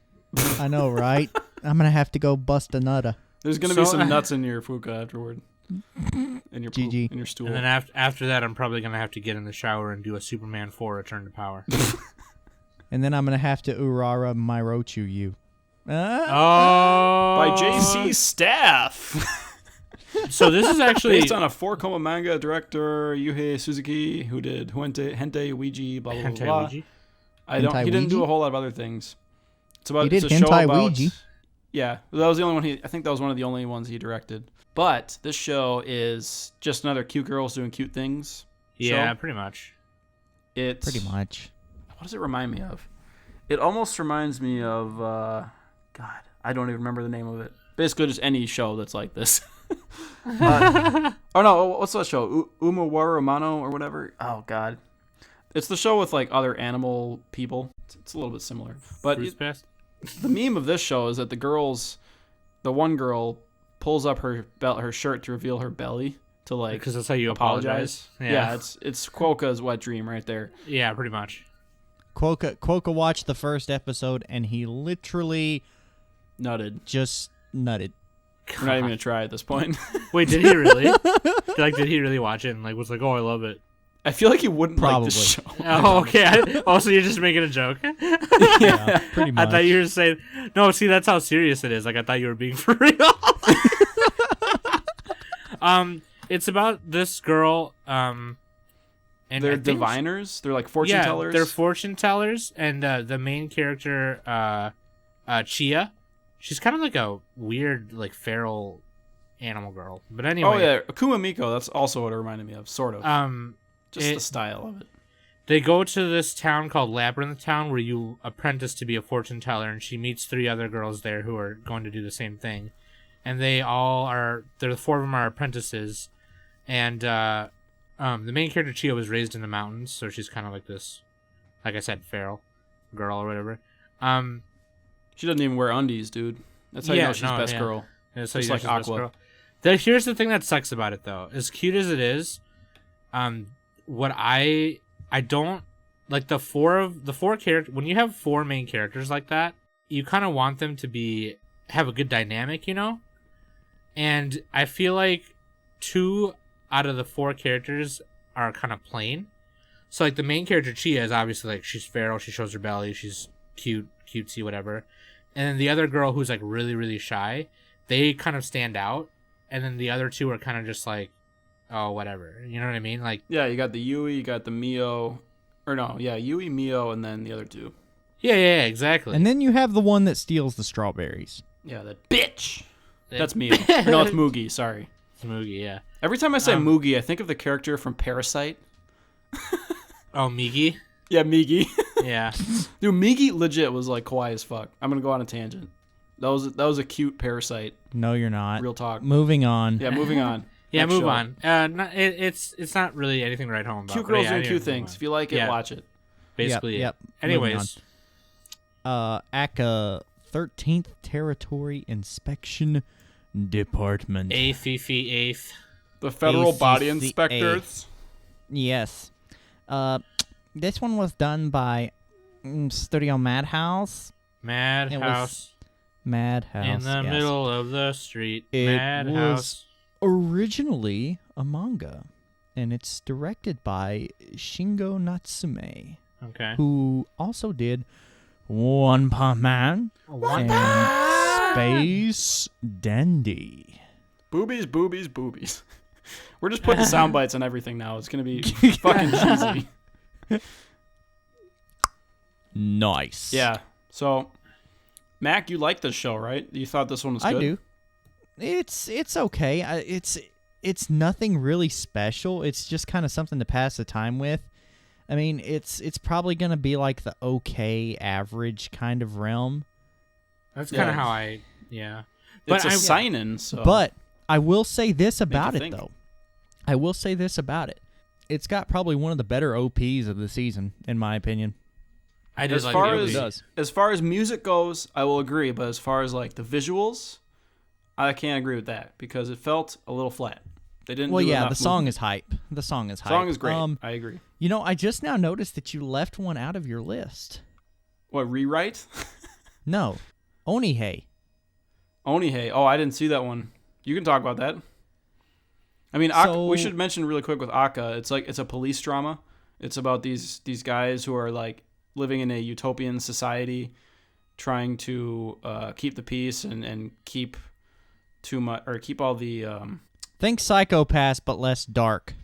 I know, right? I'm gonna have to go bust a nutter. There's gonna be some nuts in your Fuuka afterward. In your poop, GG. in your stool. And then after that, I'm probably gonna have to get in the shower and do a Superman 4 Return to Power. And then I'm gonna have to Urara Meirocho you. By JC Staff. So this is actually based on a 4-koma manga director Yuhei Suzuki, who did Hente Ouija, blah blah blah. He didn't do a whole lot of other things. It's about it's a show about Ouija. Yeah, that was the only one I think that was one of the only ones he directed. But this show is just another cute girls doing cute things. Yeah, show. pretty much. It's pretty much. What does it remind me of? It almost reminds me of God, I don't even remember the name of it. Basically, just any show that's like this. Oh no, what's that show? Umawara Mano or whatever. Oh God, it's the show with like other animal people. It's a little bit similar, but the meme of this show is that the one girl pulls up her shirt to reveal her belly to like because that's how you apologize. Yeah, it's Quokka's wet dream right there. Yeah, pretty much. Quokka watched the first episode and he literally just nutted. We're not even gonna try at this point. Wait, did he really? Did he really watch it and like was like, oh, I love it? I feel like he wouldn't Probably. like this show. Oh, okay. So you're just making a joke? Yeah, pretty much. I thought you were saying no. See, that's how serious it is. Like I thought you were being for real. It's about this girl. And they're diviners. They're like fortune tellers. They're fortune tellers, and the main character, Chia. She's kind of like a weird, like, feral animal girl. But anyway. Oh, yeah. Akuma Miko, that's also what it reminded me of, sort of. Just the style of it. They go to this town called Labyrinth Town where you apprentice to be a fortune teller, and she meets 3 other girls there who are going to do the same thing. And the 4 of them are apprentices. And the main character, Chia, was raised in the mountains, so she's kind of like this, like I said, feral girl or whatever. She doesn't even wear undies, dude. That's how you know she's best girl. Yeah, just like Aqua. Here's the thing that sucks about it, though. As cute as it is, what I don't like the 4 characters. When you have 4 main characters like that, you kind of want them to have a good dynamic, you know. And I feel like 2 out of the 4 characters are kind of plain. So like the main character Chia is obviously like she's feral, she shows her belly, she's cutesy, whatever. And then the other girl who's like really, really shy, they kind of stand out. And then the other 2 are kind of just like, oh, whatever. You know what I mean? Like, yeah, you got the Yui, you got the Mio, Yui, Mio, and then the other 2. Yeah, exactly. And then you have the one that steals the strawberries. Yeah, that bitch. That's Mio. No, it's Mugi. Sorry. It's Mugi. Yeah. Every time I say Mugi, I think of the character from Parasite. Oh, Migi. Yeah, Migi. Yeah. Dude, Migi legit was like kawaii as fuck. I'm gonna go on a tangent. That was a cute Parasite. No, you're not. Real talk. Moving on. Yeah, moving on. Yeah, move on. It's not really anything to write home about. Cute girls doing cute things. If you like it, watch it. Basically, yep. Anyways, ACCA 13th Territory Inspection Department. eighth. The Federal Body ACCA. Inspectors. Yes. This one was done by Studio Madhouse. Madhouse. Madhouse. In the yes. middle of the street. It Madhouse. Originally a manga, and it's directed by Shingo Natsume, Okay. who also did One Punch Man and Space Dandy. Boobies, boobies, boobies. We're just putting sound bites on everything now. It's going to be fucking cheesy. Nice. Yeah. So, Mac, you like this show, right? You thought this one was good? I do. It's okay. It's nothing really special. It's just kind of something to pass the time with. I mean, it's probably gonna be like the okay average kind of realm. That's kind of Yeah. how I. Yeah. It's But a I- sign-in, so... But I will say this about you it, think. though. I will say this about it. It's got probably one of the better OPs of the season, in my opinion. I did As like far the as- OP. does. As far as music goes, I will agree. But as far as, like, the visuals, I can't agree with that. Because it felt a little flat. They didn't Well, do yeah, enough the song movement. is hype. The song is hype. Song is great. I agree. You know, I just now noticed that you left one out of your list. What, Rewrite? No, Onihei. Onihei. Oh, I didn't see that one. You can talk about that. I mean, we should mention really quick with ACCA. It's a police drama. It's about these guys who are like living in a utopian society, trying to keep the peace and keep too much or keep all the. Think Psychopaths, but less dark.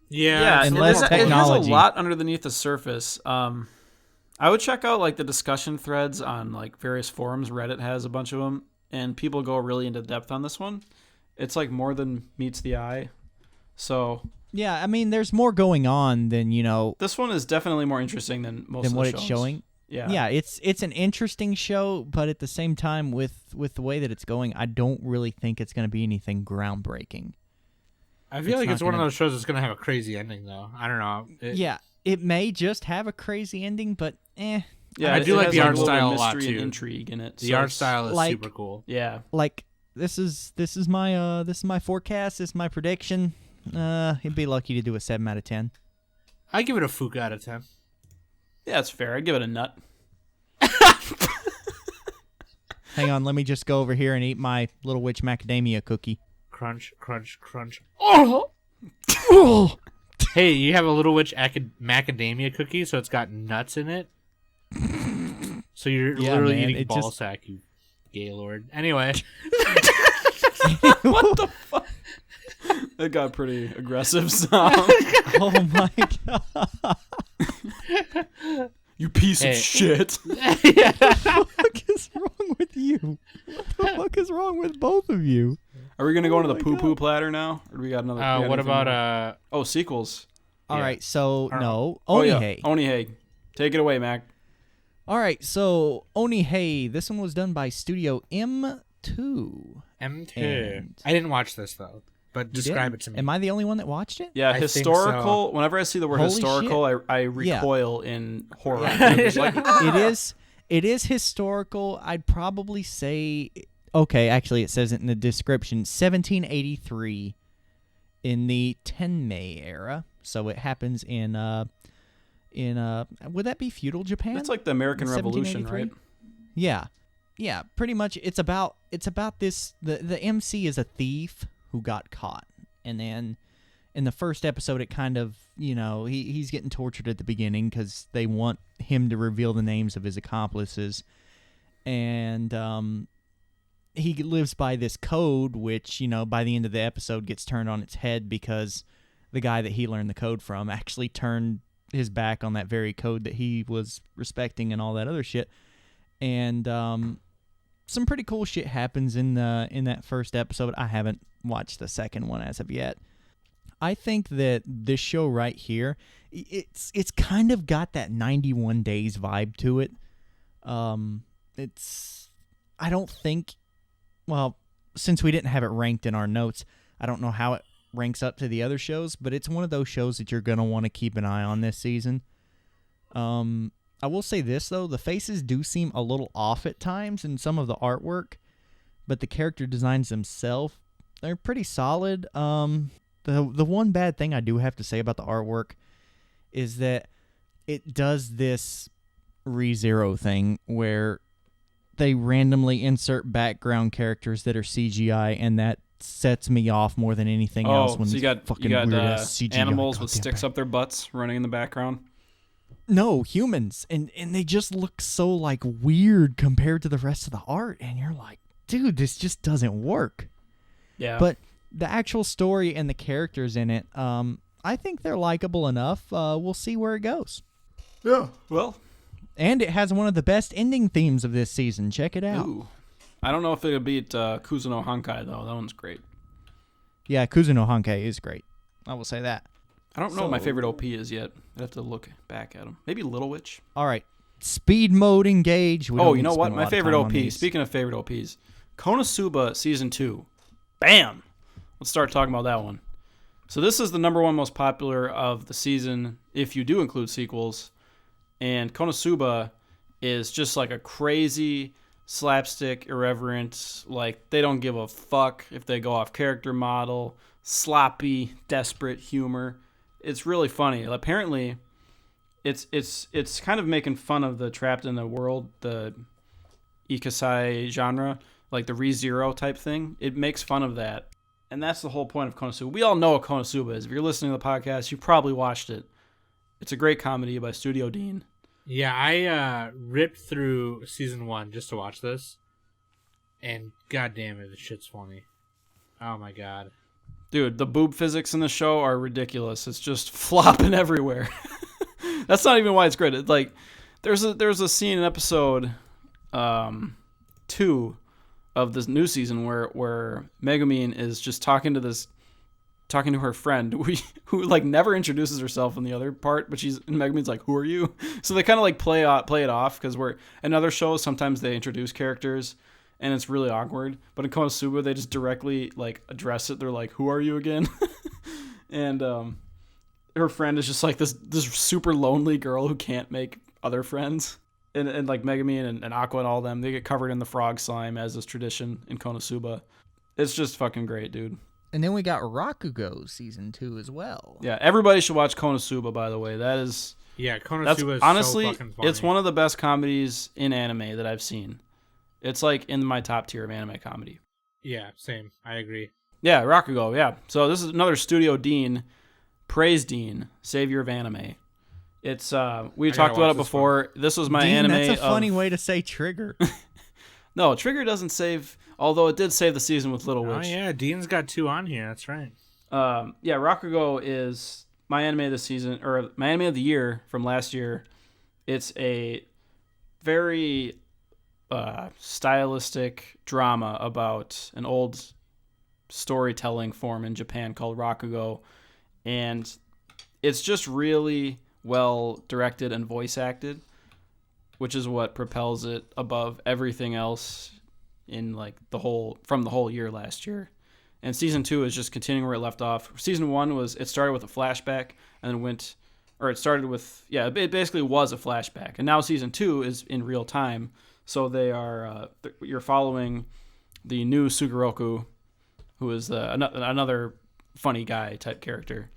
Yeah. and so less there's technology. a lot underneath the surface. I would check out like the discussion threads on like various forums. Reddit has a bunch of them, and people go really into depth on this one. It's like more than meets the eye. So Yeah, I mean, there's more going on than, you know, this one is definitely more interesting than most of the what shows. it's showing. Yeah. Yeah, it's an interesting show, but at the same time, with the way that it's going, I don't really think it's going to be anything groundbreaking. I feel it's like not it's one of gonna- those shows that's going to have a crazy ending, though. I don't know. Yeah, it may just have a crazy ending, but Yeah, I do it like has, the art a little style a lot, mystery and too. intrigue in it. The so art it's- style is like- super cool. Yeah. like this is my forecast. This is my prediction. You'd be lucky to do a 7 out of 10. I give it a Fuuka out of 10. Yeah, that's fair. I'd give it a nut. Hang on, let me just go over here and eat my Little Witch macadamia cookie. Crunch, crunch, crunch. Oh! Hey, you have a Little Witch macadamia cookie, so it's got nuts in it. So you're Yeah, literally man, eating it ball just- sack, you gaylord. Anyway, What the fuck? That got pretty aggressive. Oh my god! You piece Hey. of shit. What the fuck is wrong with you? What the fuck is wrong with both of you? Are we gonna go into the my poo poo God. platter now, or do we got another? we got what anything about more? Oh, sequels. All Yeah. right, so Or- no, Oh yeah, Onihei. Onihei. Take it away, Mac. All right, so Onihei. This one was done by Studio M2. M2? And- I didn't watch this though, but You describe did? it to me. Am I the only one that watched it? Yeah, I think historical. Whenever I see the word Holy historical, I Yeah. recoil in horror. Yeah. It's like, It is historical. I'd probably say okay, actually it says it in the description, 1783 in the Tenmei era. So it happens in would that be feudal Japan? that's like the American In Revolution, 1783? right? Yeah, pretty much. It's about this. The MC is a thief who got caught, and then in the first episode, it kind of he's getting tortured at the beginning because they want him to reveal the names of his accomplices, and he lives by this code, which by the end of the episode gets turned on its head because the guy that he learned the code from actually turned his back on that very code that he was respecting and all that other shit. And some pretty cool shit happens in that first episode. I haven't watched the second one as of yet. I think that this show right here, it's kind of got that 91 Days vibe to it. I don't think, well, since we didn't have it ranked in our notes, I don't know how it ranks up to the other shows, but it's one of those shows that you're going to want to keep an eye on this season. I will say this, though. The faces do seem a little off at times in some of the artwork, but the character designs themselves, they're pretty solid. The one bad thing I do have to say about the artwork is that it does this ReZero thing where they randomly insert background characters that are CGI, and that sets me off more than anything else. When so these you got fucking weird-ass CGI animals with goddamn sticks up their butts running in the background. No, humans, and they just look so like weird compared to the rest of the art, and you're like, dude, this just doesn't work. Yeah. But the actual story and the characters in it, I think they're likable enough. We'll see where it goes. Yeah. Well. And it has one of the best ending themes of this season. Check it out. Ooh. I don't know if it'll beat Kuzuno Hankai, though. That one's great. Yeah, Kuzuno Hankai is great. I will say that. I don't know what my favorite OP is yet. I'd have to look back at them. Maybe Little Witch. All right. Speed mode engage. You know what? My favorite OP. Speaking of favorite OPs, Konosuba Season 2. Bam! Let's start talking about that one. So this is the number one most popular of the season, if you do include sequels. And Konosuba is just like a crazy, slapstick, irreverent, like they don't give a fuck if they go off character model, sloppy, desperate humor. It's really funny. Apparently, it's kind of making fun of the Trapped in the World, the Ikasai genre, like the ReZero type thing. It makes fun of that. And that's the whole point of Konosuba. We all know what Konosuba is. If you're listening to the podcast, you probably watched it. It's a great comedy by Studio Dean. Yeah, I ripped through season 1 just to watch this. And goddamn it, the shit's funny. Oh my god. Dude, the boob physics in the show are ridiculous. It's just flopping everywhere. That's not even why it's great. It's like there's a scene in episode 2 of this new season where Megumin is just talking to her friend who like never introduces herself in the other part, but Megumin's like, "Who are you?" So they kind of like play it off because we're in other shows sometimes they introduce characters and it's really awkward, but in Konosuba they just directly like address it. They're like, "Who are you again?" And her friend is just like this super lonely girl who can't make other friends. And like Megumin and Aqua and all them, they get covered in the frog slime as is tradition in Konosuba. It's just fucking great, dude. And then we got Rakugo season 2 as well. Yeah, everybody should watch Konosuba, by the way. That is... Yeah, Konosuba is honestly, so fucking funny. it's one of the best comedies in anime that I've seen. It's like in my top tier of anime comedy. Yeah, same. I agree. Yeah, Rakugo, yeah. So this is another Studio Dean, Praise Dean, savior of anime. It's we talked about it before. This was my Dean, anime. That's a funny way to say Trigger. No, Trigger doesn't save, although it did save the season with Little Witch. Oh yeah, Dean's got 2 on here. That's right. Yeah, Rakugo is my anime this season, or my anime of the year from last year. It's a very stylistic drama about an old storytelling form in Japan called Rakugo, and it's just really well directed and voice acted, which is what propels it above everything else in like the whole year last year. And season 2 is just continuing where it left off. Season 1 it started with a flashback and then it basically was a flashback. And now season 2 is in real time. So they are you're following the new Sugoroku, who is another funny guy type character.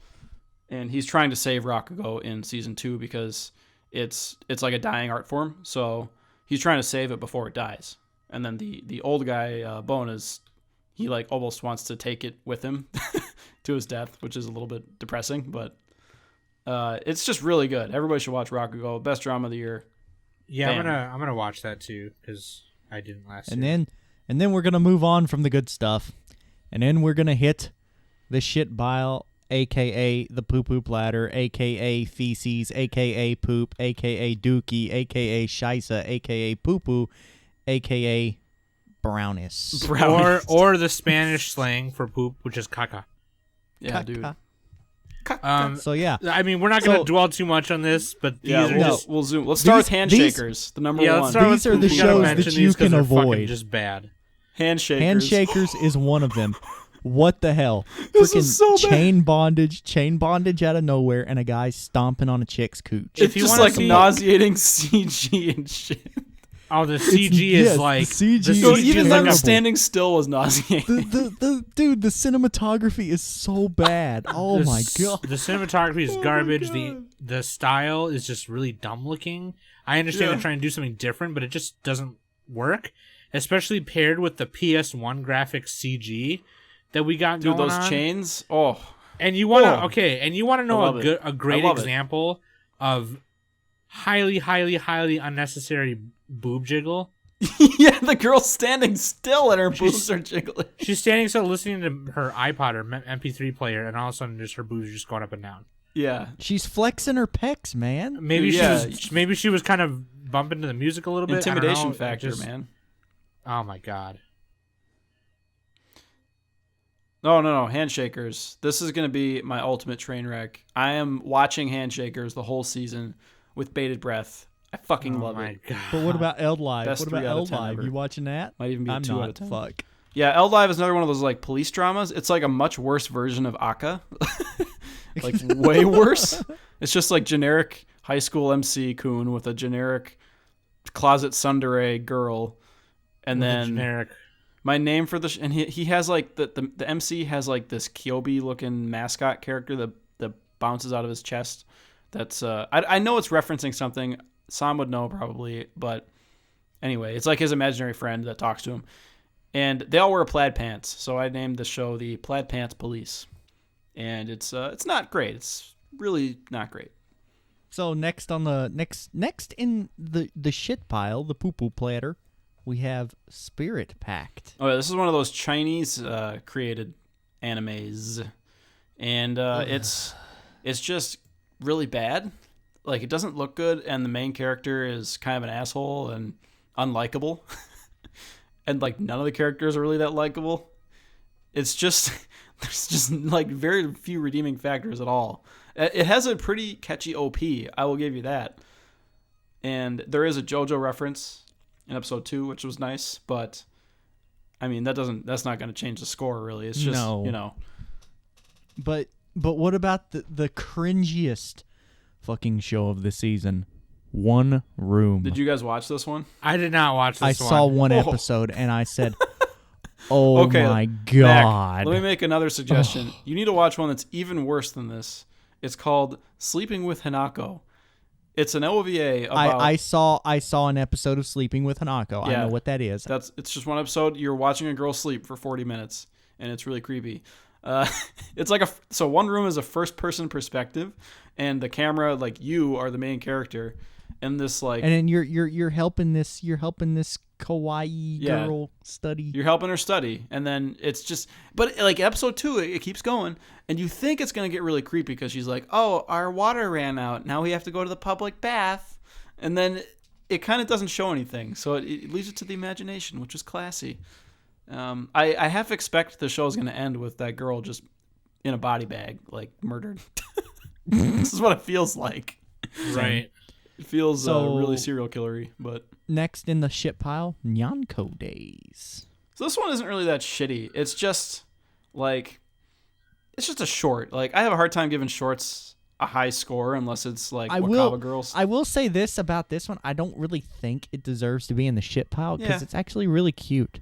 And he's trying to save Rakugo in season 2 because it's like a dying art form. So he's trying to save it before it dies. And then the old guy, Bone, he like almost wants to take it with him to his death, which is a little bit depressing, but it's just really good. Everybody should watch Rakugo. Best drama of the year. Yeah, Bam. I'm gonna watch that too because I didn't last And year. then we're gonna move on from the good stuff, and then we're gonna hit the shit bile, aka the poo poo platter, aka feces, aka poop, aka dookie, aka shisa, aka poo poo, aka brownies. Or the Spanish slang for poop, which is caca. Yeah, Caca. dude. So yeah, I mean, we're not going to dwell too much on this, but these are just... we'll zoom. Let's start with These- Handshakers, the number Yeah, one. let's start These with are the poop. We gotta shows mention that these you 'cause can they're fucking avoid. just bad. Handshakers. Handshakers is one of them. What the hell? This Freaking is so bad. chain bondage out of nowhere, and a guy stomping on a chick's cooch. It's If you just wanna like see- nauseating CG and shit. Oh, the CG yes, is like... the CG the is So CG even is them like a- standing still was nauseating. The dude, the cinematography is so bad. Oh my god. The cinematography is garbage. God. The style is just really dumb looking. I understand Yeah. they're trying to do something different, but it just doesn't work, especially paired with the PS1 graphics CG that we got Dude, going those on. chains. Oh. And you want to know a great love it. example of highly, highly, highly unnecessary boob jiggle? Yeah, the girl's standing still and her boobs are jiggling. She's standing still listening to her iPod or MP3 player, and all of a sudden just her boobs are just going up and down. Yeah. She's flexing her pecs, man. Maybe Dude, she was kind of bumping to the music a little bit. Intimidation factor, man. Oh my god. No. Handshakers. This is going to be my ultimate train wreck. I am watching Handshakers the whole season with bated breath. I fucking love it. God. But what about Eld Live? Best What about 3 out of Eld 10 Live? ever. You watching that? Might even be a I'm 2 not. out of 10. Fuck. Yeah, Eld Live is another one of those like police dramas. It's like a much worse version of ACCA. Like way worse. It's just like generic high school MC Kun with a generic closet tsundere girl. And With a then generic. my name for the and he has like the MC has like this Kyobi looking mascot character that bounces out of his chest. That's I know it's referencing something. Sam would know probably, but anyway, it's like his imaginary friend that talks to him. And they all wear plaid pants, so I named the show the Plaid Pants Police. And it's not great. It's really not great. So next on the next in the shit pile, the poo poo platter, we have Spirit Pact. Oh yeah, this is one of those Chinese created animes, and it's just really bad. Like, it doesn't look good, and the main character is kind of an asshole and unlikable. And, like, none of the characters are really that likable. It's just, there's just, like, very few redeeming factors at all. It has a pretty catchy OP, I will give you that. And there is a JoJo reference in episode 2, which was nice, but, I mean, that's not going to change the score, really. It's just, you know. But what about the cringiest fucking show of the season? One Room. Did you guys watch this one? I did not watch this I one. saw one episode and I said, "Oh Okay, my Mac, god!" let me make another suggestion. You need to watch one that's even worse than this. It's called Sleeping with Hanako. It's an OVA about. I saw an episode of Sleeping with Hanako. I Yeah. know what that is. It's just one episode. You're watching a girl sleep for 40 minutes, and it's really creepy. It's like so One Room is a first-person perspective, and the camera, like, you are the main character, and this like. And then you're helping this kawaii girl study. You're helping her study, and then it's just, but like episode 2, it keeps going, and you think it's gonna get really creepy because she's like, "Oh, our water ran out. Now we have to go to the public bath," and then it kind of doesn't show anything, so it leaves it to the imagination, which is classy. I half expect the show is gonna end with that girl just in a body bag, like murdered. This is what it feels like. Right. It feels So- really serial killery, but. Next in the shit pile, Nyanko Days. So this one isn't really that shitty. It's just like, it's just a short. Like, I have a hard time giving shorts a high score unless it's like Wakaba Girls. I will say this about this one. I don't really think it deserves to be in the shit pile because Yeah. it's actually really cute.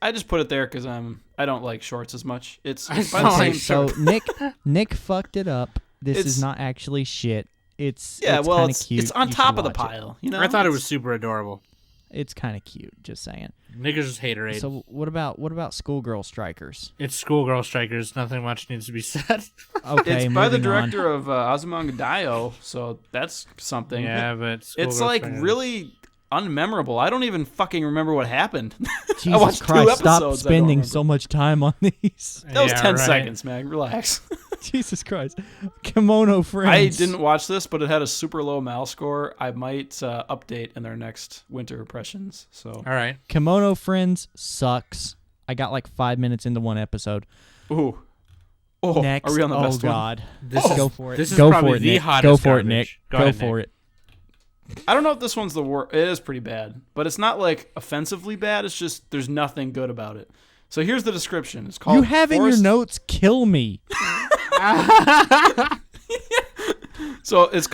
I just put it there because I don't like shorts as much. It's I by the don't like same. So Nick fucked it up. This It's- is not actually shit. It's Yeah, it's well, kinda it's cute. on You top should of the watch pile. You know, I thought it was super adorable. It's kind of cute. Just saying. Niggas just haterade. So what about Schoolgirl Strikers? It's Schoolgirl Strikers. Nothing much needs to be said. Okay, It's by the moving on. director of Azumanga Daioh, so that's something. Yeah, but It's Schoolgirl like Strikers. really unmemorable. I don't even fucking remember what happened. Jesus watched 2 Christ! Stop episodes, I don't spending remember. so much time on these. That was Yeah, 10 right. seconds, man. Relax. Jesus Christ! Kimono Friends. I didn't watch this, but it had a super low mal score. I might update in their next winter impressions. So, All right. Kimono Friends sucks. I got like 5 minutes into one episode. ooh, oh, Next, are we on the oh best one? God, This go is, for it. This is Go probably for it, the Nick. hottest Go for it, garbage. Nick. Go Go ahead, for Nick. it. I don't know if this one's the worst. It is pretty bad, but it's not like offensively bad. It's just there's nothing good about it. So here's the description. It's called. You have in your Forest- notes "kill me." So it's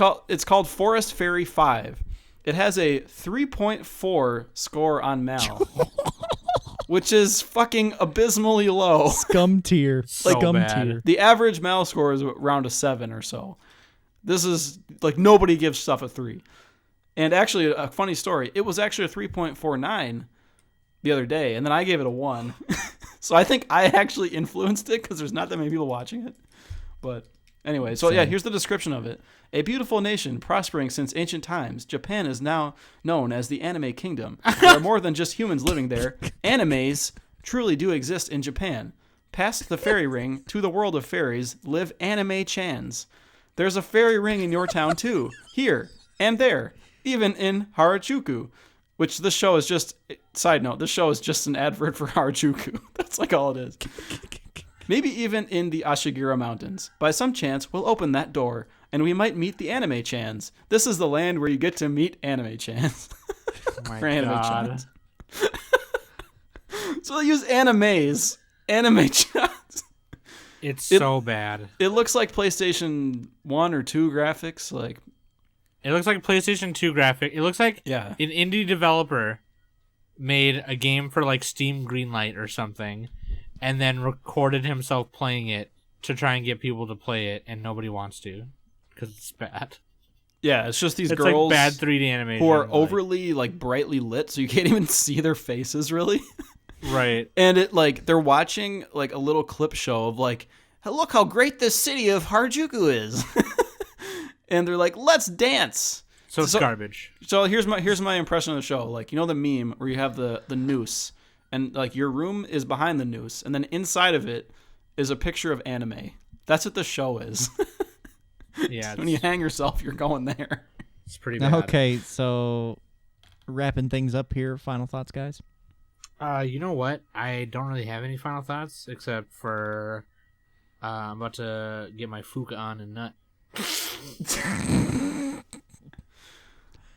called Forest Fairy 5. It has a 3.4 score on Mal, which is fucking abysmally low. Scum tier. So Scum bad. tier. The average Mal score is around a 7 or so. This is like nobody gives stuff a 3. And actually, a funny story, it was actually a 3.49 the other day, and then I gave it a 1. So I think I actually influenced it because there's not that many people watching it. But anyway, so yeah, here's the description of it. A beautiful nation prospering since ancient times, Japan is now known as the Anime Kingdom. There are more than just humans living there. Animes truly do exist in Japan. Past the fairy ring to the world of fairies live anime-chans. There's a fairy ring in your town too, here and there, even in Harajuku, which this show is just, side note, this show is just an advert for Harajuku. That's like all it is. Maybe even in the Ashigira Mountains. By some chance, we'll open that door, and we might meet the anime-chans. This is the land where you get to meet anime-chans. Oh my anime-chans. So they use animes. Anime-chans. It's so bad. It looks like PlayStation 1 or 2 graphics. Like, it looks like a PlayStation 2 graphic. It looks like yeah. an indie developer made a game for like Steam Greenlight or something, and then recorded himself playing it to try and get people to play it, and nobody wants to because it's bad. Yeah, it's just these it's girls like bad 3D animation who are overly like brightly lit, so you can't even see their faces really. Right. And it like they're watching like a little clip show of like, look how great this city of Harajuku is. And they're like, let's dance. So it's garbage. So here's my impression of the show. Like, you know the meme where you have the noose and like your room is behind the noose and then inside of it is a picture of anime. That's what the show is. Yeah. When you hang yourself, you're going there. It's pretty bad. Okay, so wrapping things up here, final thoughts, guys? You know what? I don't really have any final thoughts except for I'm about to get my Fuuka on and nut.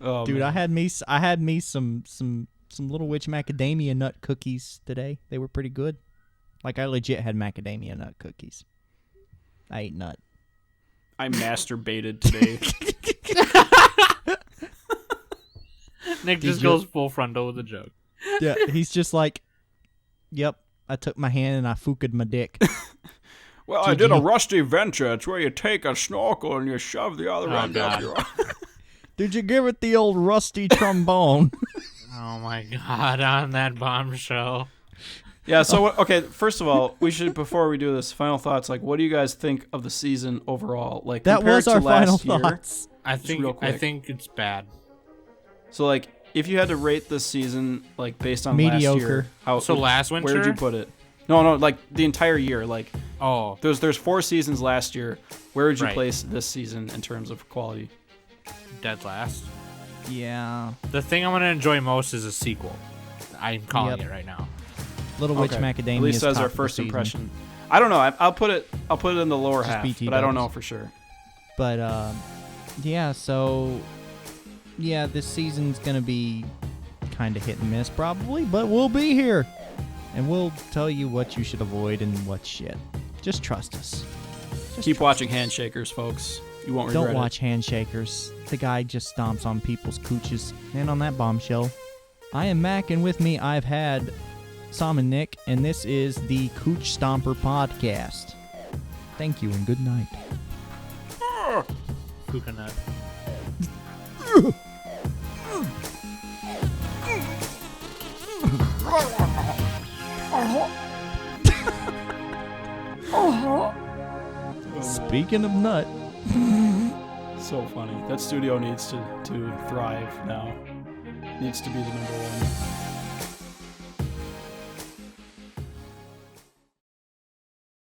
Oh, Dude, man. I had me some little witch macadamia nut cookies today. They were pretty good. Like I legit had macadamia nut cookies. I ate nut. I masturbated today. Nick just goes full frontal with a joke. Yeah, he's just like, yep, I took my hand and I Fuuka'd my dick. Well, I did a rusty venture. It's where you take a snorkel and you shove the other end up your arm. Did you give it the old rusty trombone? Oh my god, on that bombshell. Yeah, so, okay, first of all, we should, before we do this, final thoughts, like, what do you guys think of the season overall? Like, That compared was our to last final year, thoughts. I real quick. think it's bad. So, like, if you had to rate this season, like, based on last year, So last winter? where would you put it? No, like, the entire year, like, Oh, there's 4 seasons last year. Where would you Right. place this season in terms of quality? dead last. Yeah. The thing I'm gonna enjoy most is a sequel. I'm calling Yep. it right now. Little Witch Okay. Macadamia. At least is as top our of the first season. impression. I don't know. I'll put it in the lower Just half, BT but I don't dubs. know for sure. But yeah. So yeah, this season's gonna be kind of hit and miss probably, but we'll be here, and we'll tell you what you should avoid and what shit. Just trust us. Just Keep trust watching us. Handshakers, folks. You won't regret Don't it. watch Handshakers. The guy just stomps on people's cooches. And on that bombshell, I am Mac, and with me I've had Sam and Nick, and this is the Cooch Stomper Podcast. Thank you and good night. Fuuka nut. Speaking of nut, So funny. That studio needs to thrive now. Needs to be the number one.